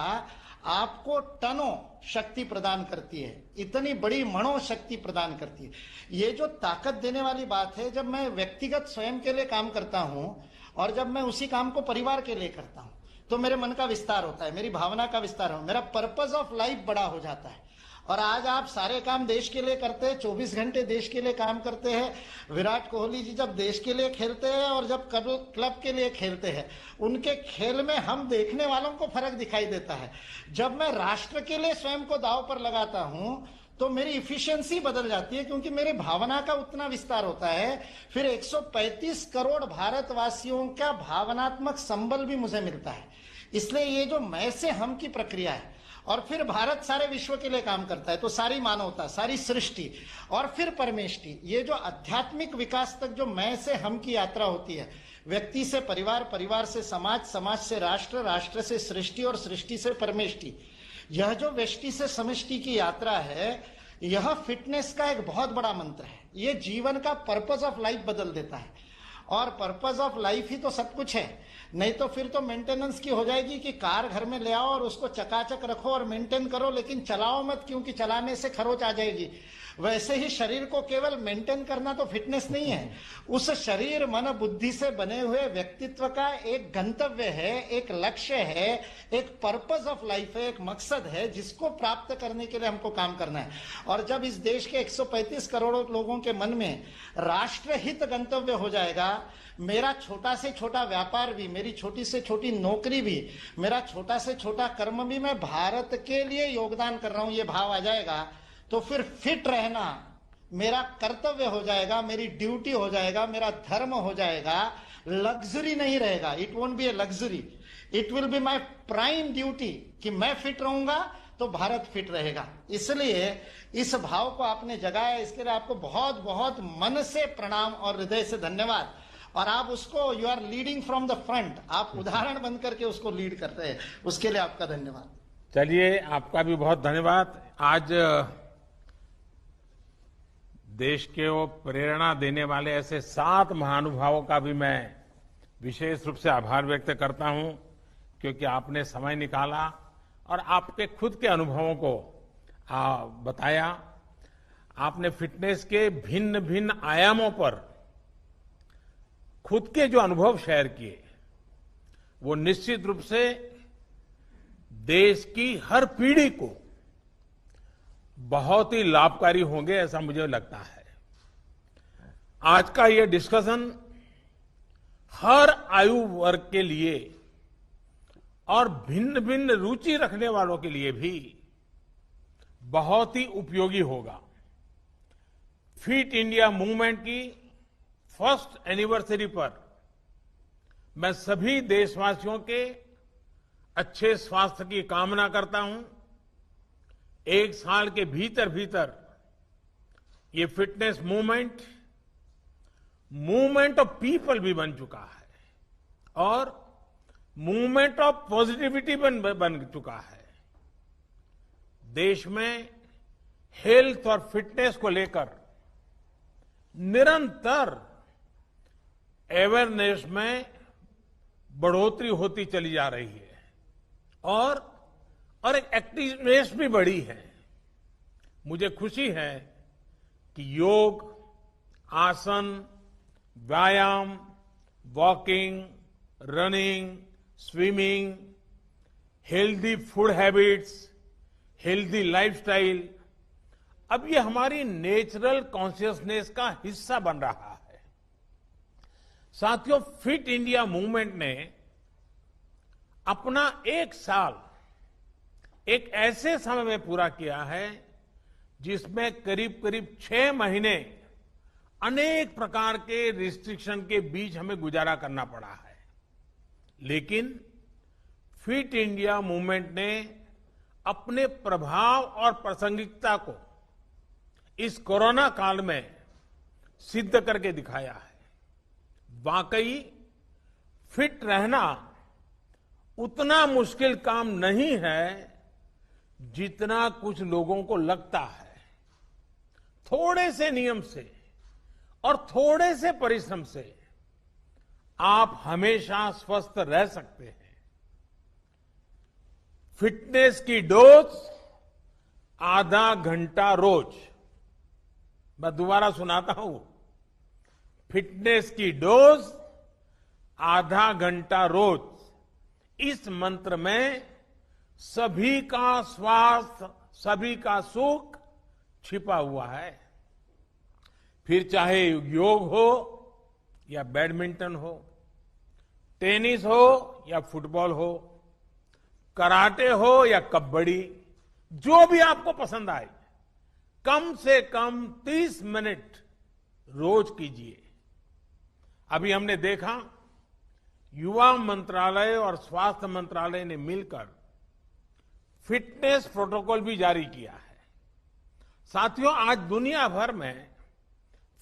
आपको टनों शक्ति प्रदान करती है, इतनी बड़ी मनोशक्ति प्रदान करती है। ये जो ताकत देने वाली बात है, जब मैं व्यक्तिगत स्वयं के लिए काम करता हूं और जब मैं उसी काम को परिवार के लिए करता हूं, तो मेरे मन का विस्तार होता है, मेरी भावना का विस्तार हो, मेरा पर्पस ऑफ लाइफ बड़ा हो जाता है। और आज आप सारे काम देश के लिए करते हैं, 24 घंटे देश के लिए काम करते हैं। विराट कोहली जी जब देश के लिए खेलते हैं और जब क्लब के लिए खेलते हैं, उनके खेल में हम देखने वालों को फर्क दिखाई देता है। जब मैं राष्ट्र के लिए स्वयं को दांव पर लगाता हूं तो मेरी इफिशियंसी बदल जाती है, क्योंकि मेरी भावना का उतना विस्तार होता है। फिर 135 करोड़ भारतवासियों का भावनात्मक संबल भी मुझे मिलता है। इसलिए ये जो मैं से हम की प्रक्रिया है, और फिर भारत सारे विश्व के लिए काम करता है, तो सारी मानवता, सारी सृष्टि और फिर परमेष्टि, ये जो आध्यात्मिक विकास तक जो मैं से हम की यात्रा होती है, व्यक्ति से परिवार, परिवार से समाज, समाज से राष्ट्र, राष्ट्र से सृष्टि और सृष्टि से परमेष्टि, यह जो व्यष्टि से समष्टि की यात्रा है, यह फिटनेस का एक बहुत बड़ा मंत्र है। ये जीवन का पर्पस ऑफ लाइफ बदल देता है, और पर्पस ऑफ लाइफ ही तो सब कुछ है। नहीं तो फिर तो मेंटेनेंस की हो जाएगी कि कार घर में ले आओ और उसको चकाचक रखो और मेंटेन करो, लेकिन चलाओ मत, क्योंकि चलाने से खरोच आ जाएगी। वैसे ही शरीर को केवल मेंटेन करना तो फिटनेस नहीं है। उस शरीर मन बुद्धि से बने हुए व्यक्तित्व का एक गंतव्य है, एक लक्ष्य है, एक पर्पस ऑफ लाइफ है, एक मकसद है, जिसको प्राप्त करने के लिए हमको काम करना है। और जब इस देश के 135 करोड़ लोगों के मन में राष्ट्रहित गंतव्य हो जाएगा, मेरा छोटा से छोटा व्यापार भी, मेरी छोटी से छोटी नौकरी भी, मेरा छोटा से छोटा कर्म भी मैं भारत के लिए योगदान कर रहा हूं, ये भाव आ जाएगा, तो फिर फिट रहना मेरा कर्तव्य हो जाएगा, मेरी ड्यूटी हो जाएगा, मेरा धर्म हो जाएगा। लग्जरी नहीं रहेगा, it won't be a luxury, it will be my prime duty कि मैं फिट रहूंगा तो भारत फिट रहेगा। इसलिए इस भाव को आपने जगाया, इसके लिए आपको बहुत बहुत मन से प्रणाम और हृदय से धन्यवाद। और आप उसको, you are leading from the front, आप उदाहरण बन करके उसको लीड कर रहे हैं, उसके लिए आपका धन्यवाद। चलिए, आपका भी बहुत धन्यवाद। आज देश के वो प्रेरणा देने वाले ऐसे 7 महानुभावों का भी मैं विशेष रूप से आभार व्यक्त करता हूं, क्योंकि आपने समय निकाला और आपके खुद के अनुभवों को बताया। आपने फिटनेस के भिन्न भिन्न आयामों पर खुद के जो अनुभव शेयर किए, वो निश्चित रूप से देश की हर पीढ़ी को बहुत ही लाभकारी होंगे, ऐसा मुझे लगता है। आज का ये डिस्कशन हर आयु वर्ग के लिए और भिन्न भिन्न रुचि रखने वालों के लिए भी बहुत ही उपयोगी होगा। फिट इंडिया मूवमेंट की फर्स्ट एनिवर्सरी पर मैं सभी देशवासियों के अच्छे स्वास्थ्य की कामना करता हूं। 1 साल के भीतर भीतर ये फिटनेस मूवमेंट ऑफ पीपल भी बन चुका है और मूवमेंट ऑफ पॉजिटिविटी बन चुका है। देश में हेल्थ और फिटनेस को लेकर निरंतर अवेयरनेस में बढ़ोतरी होती चली जा रही है और एक एक्टिवनेस भी बढ़ी है। मुझे खुशी है कि योग, आसन, व्यायाम, walking, running, swimming, healthy food habits, healthy lifestyle अब ये हमारी नेचुरल कॉन्शियसनेस का हिस्सा बन रहा है। साथियों, फिट इंडिया मूवमेंट ने अपना 1 साल एक ऐसे समय में पूरा किया है जिसमें करीब करीब 6 महीने अनेक प्रकार के रिस्ट्रिक्शन के बीच हमें गुजारा करना पड़ा है। लेकिन फिट इंडिया मूवमेंट ने अपने प्रभाव और प्रासंगिकता को इस कोरोना काल में सिद्ध करके दिखाया है। वाकई फिट रहना उतना मुश्किल काम नहीं है जितना कुछ लोगों को लगता है। थोड़े से नियम से और थोड़े से परिश्रम से आप हमेशा स्वस्थ रह सकते हैं। फिटनेस की डोज आधा घंटा रोज। मैं दोबारा सुनाता हूं, फिटनेस की डोज आधा घंटा रोज। इस मंत्र में सभी का स्वास्थ्य, सभी का सुख छिपा हुआ है। फिर चाहे योग हो या बैडमिंटन हो, टेनिस हो या फुटबॉल हो, कराटे हो या कबड्डी, जो भी आपको पसंद आए, कम से कम 30 मिनट रोज कीजिए। अभी हमने देखा युवा मंत्रालय और स्वास्थ्य मंत्रालय ने मिलकर फिटनेस प्रोटोकॉल भी जारी किया है। साथियों, आज दुनिया भर में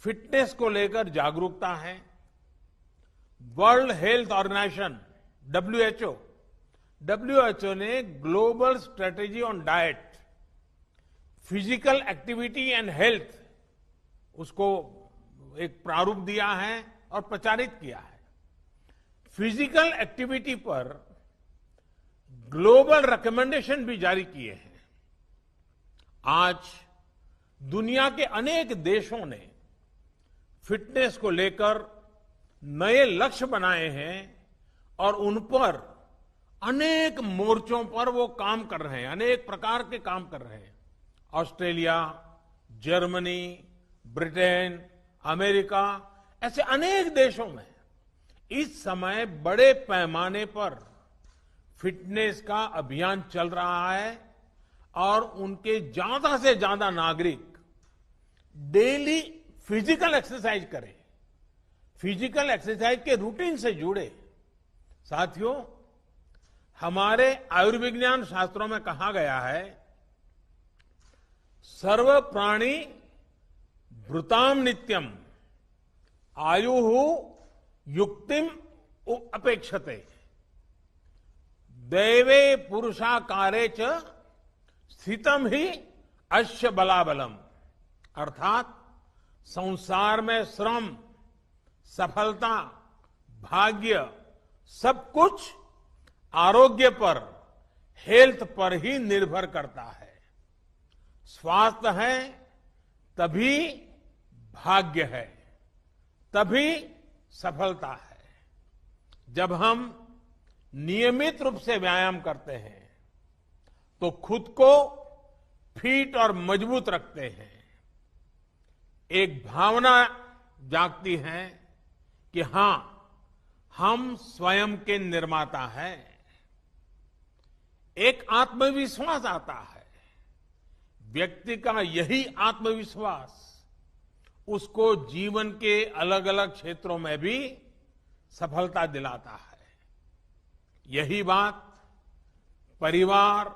फिटनेस को लेकर जागरूकता है। वर्ल्ड हेल्थ ऑर्गेनाइजेशन WHO ने global strategy on diet, physical activity and health, उसको एक प्रारूप दिया है और प्रचारित किया है। फिजिकल एक्टिविटी पर ग्लोबल रिकमेंडेशन भी जारी किए हैं। आज दुनिया के अनेक देशों ने फिटनेस को लेकर नए लक्ष्य बनाए हैं और उन पर अनेक मोर्चों पर वो काम कर रहे हैं, अनेक प्रकार के काम कर रहे हैं। ऑस्ट्रेलिया, जर्मनी, ब्रिटेन, अमेरिका, ऐसे अनेक देशों में इस समय बड़े पैमाने पर फिटनेस का अभियान चल रहा है और उनके ज्यादा से ज्यादा नागरिक डेली फिजिकल एक्सरसाइज करें, फिजिकल एक्सरसाइज के रूटीन से जुड़े। साथियों, हमारे आयुर्विज्ञान शास्त्रों में कहा गया है, सर्व प्राणी भृताम नित्यम आयुहु युक्तिम अपेक्षते दैवे पुरुषाकारे च स्थितम ही अश्य बलाबलम। अर्थात संसार में श्रम, सफलता, भाग्य सब कुछ आरोग्य पर, हेल्थ पर ही निर्भर करता है। स्वास्थ्य है तभी भाग्य है, तभी सफलता है। जब हम नियमित रूप से व्यायाम करते हैं तो खुद को फिट और मजबूत रखते हैं। एक भावना जागती है कि हां, हम स्वयं के निर्माता हैं। एक आत्मविश्वास आता है। व्यक्ति का यही आत्मविश्वास उसको जीवन के अलग अलग क्षेत्रों में भी सफलता दिलाता है। यही बात परिवार,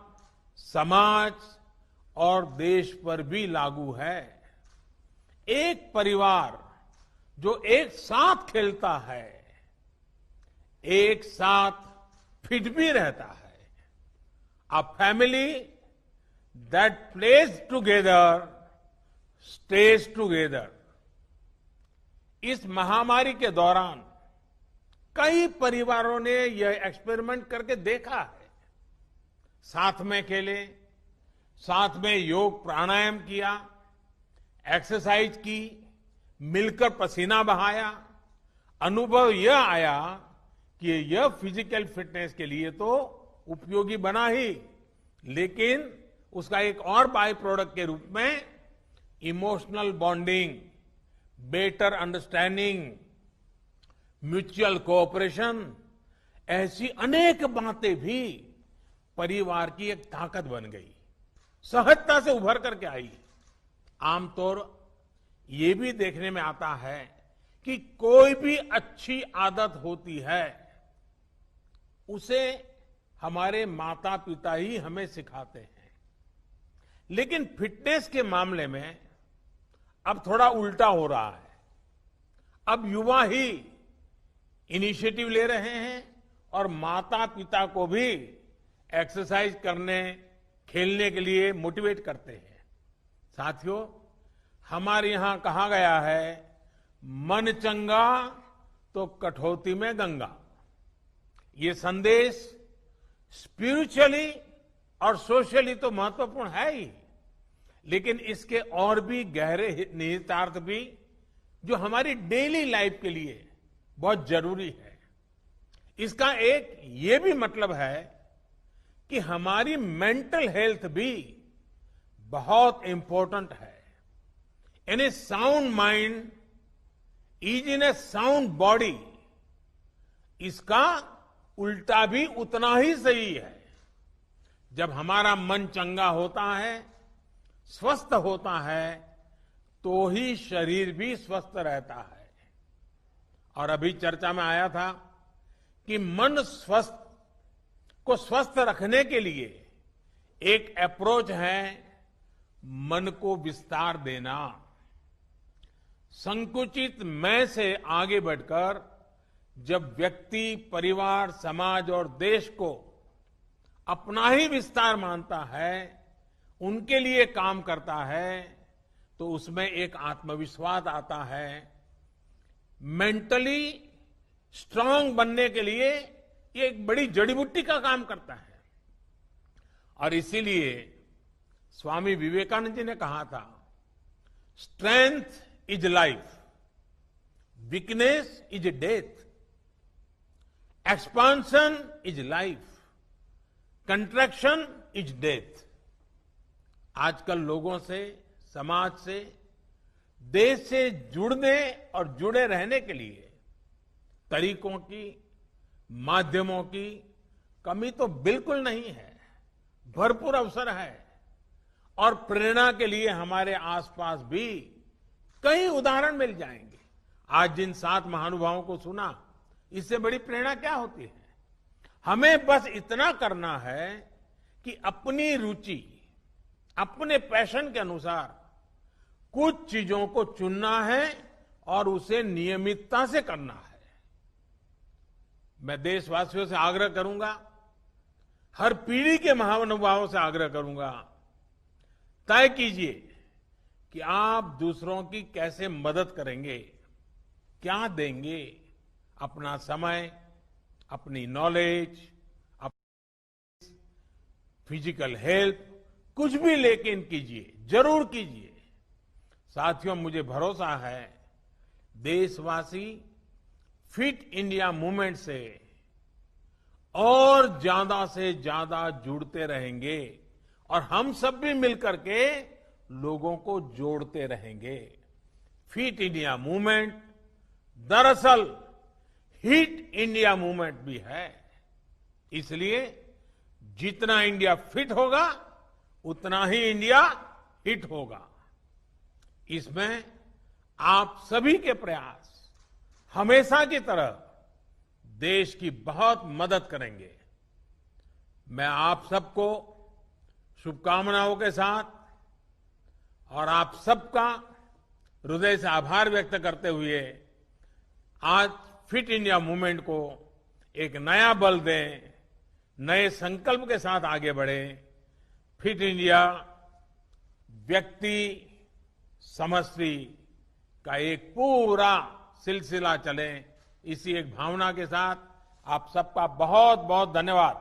समाज और देश पर भी लागू है। एक परिवार जो एक साथ खेलता है, एक साथ फिट भी रहता है। A family that plays together stage together. इस महामारी के दौरान कई परिवारों ने यह एक्सपेरिमेंट करके देखा है। साथ में खेले, साथ में योग प्राणायाम किया, एक्सरसाइज की, मिलकर पसीना बहाया। अनुभव यह आया कि यह फिजिकल फिटनेस के लिए तो उपयोगी बना ही, लेकिन उसका एक और बाय प्रोडक्ट के रूप में emotional bonding, better understanding, mutual cooperation, ऐसी अनेक बातें भी परिवार की एक ताकत बन गई, सहजता से उभर करके आई। आमतौर ये भी देखने में आता है कि कोई भी अच्छी आदत होती है उसे हमारे माता पिता ही हमें सिखाते हैं, लेकिन फिटनेस के मामले में अब थोड़ा उल्टा हो रहा है। अब युवा ही इनिशिएटिव ले रहे हैं और माता पिता को भी एक्सरसाइज करने, खेलने के लिए मोटिवेट करते हैं। साथियों, हमारे यहां कहा गया है, मन चंगा तो कठौती में गंगा। ये संदेश स्पिरिचुअली और सोशली तो महत्वपूर्ण है ही, लेकिन इसके और भी गहरे निहितार्थ भी जो हमारी डेली लाइफ के लिए बहुत जरूरी है। इसका एक ये भी मतलब है कि हमारी मेंटल हेल्थ भी बहुत इंपॉर्टेंट है। यानी sound mind is in A sound body, इसका उल्टा भी उतना ही सही है। जब हमारा मन चंगा होता है, स्वस्थ होता है, तो ही शरीर भी स्वस्थ रहता है। और अभी चर्चा में आया था कि मन को स्वस्थ रखने के लिए एक अप्रोच है मन को विस्तार देना। संकुचित मैं से आगे बढ़कर जब व्यक्ति, परिवार, समाज और देश को अपना ही विस्तार मानता है, उनके लिए काम करता है, तो उसमें एक आत्मविश्वास आता है। मेंटली स्ट्रांग बनने के लिए ये एक बड़ी जड़ी बूटी का काम करता है। और इसीलिए स्वामी विवेकानंद जी ने कहा था, strength is life, weakness is death, expansion is life, contraction is death. आजकल लोगों से, समाज से, देश से जुड़ने और जुड़े रहने के लिए तरीकों की, माध्यमों की कमी तो बिल्कुल नहीं है, भरपूर अवसर है। और प्रेरणा के लिए हमारे आसपास भी कई उदाहरण मिल जाएंगे। आज जिन 7 महानुभावों को सुना, इससे बड़ी प्रेरणा क्या होती है? हमें बस इतना करना है कि अपनी रुचि, अपने पैशन के अनुसार कुछ चीजों को चुनना है और उसे नियमितता से करना है। मैं देशवासियों से आग्रह करूंगा, हर पीढ़ी के महानुभावों से आग्रह करूंगा, तय कीजिए कि आप दूसरों की कैसे मदद करेंगे, क्या देंगे, अपना समय, अपनी नॉलेज, फिजिकल हेल्थ, कुछ भी लेकिन कीजिए, जरूर कीजिए। साथियों, मुझे भरोसा है देशवासी फिट इंडिया मूवमेंट से और ज्यादा से ज्यादा जुड़ते रहेंगे और हम सब भी मिलकर के लोगों को जोड़ते रहेंगे। फिट इंडिया मूवमेंट दरअसल हिट इंडिया मूवमेंट भी है। इसलिए जितना इंडिया फिट होगा, उतना ही इंडिया हिट होगा। इसमें आप सभी के प्रयास हमेशा की तरह देश की बहुत मदद करेंगे। मैं आप सबको शुभकामनाओं के साथ और आप सबका हृदय से आभार व्यक्त करते हुए आज फिट इंडिया मूवमेंट को एक नया बल दें, नए संकल्प के साथ आगे बढ़ें। फिट इंडिया व्यक्ति समष्टि का एक पूरा सिलसिला चले, इसी एक भावना के साथ आप सबका बहुत बहुत धन्यवाद।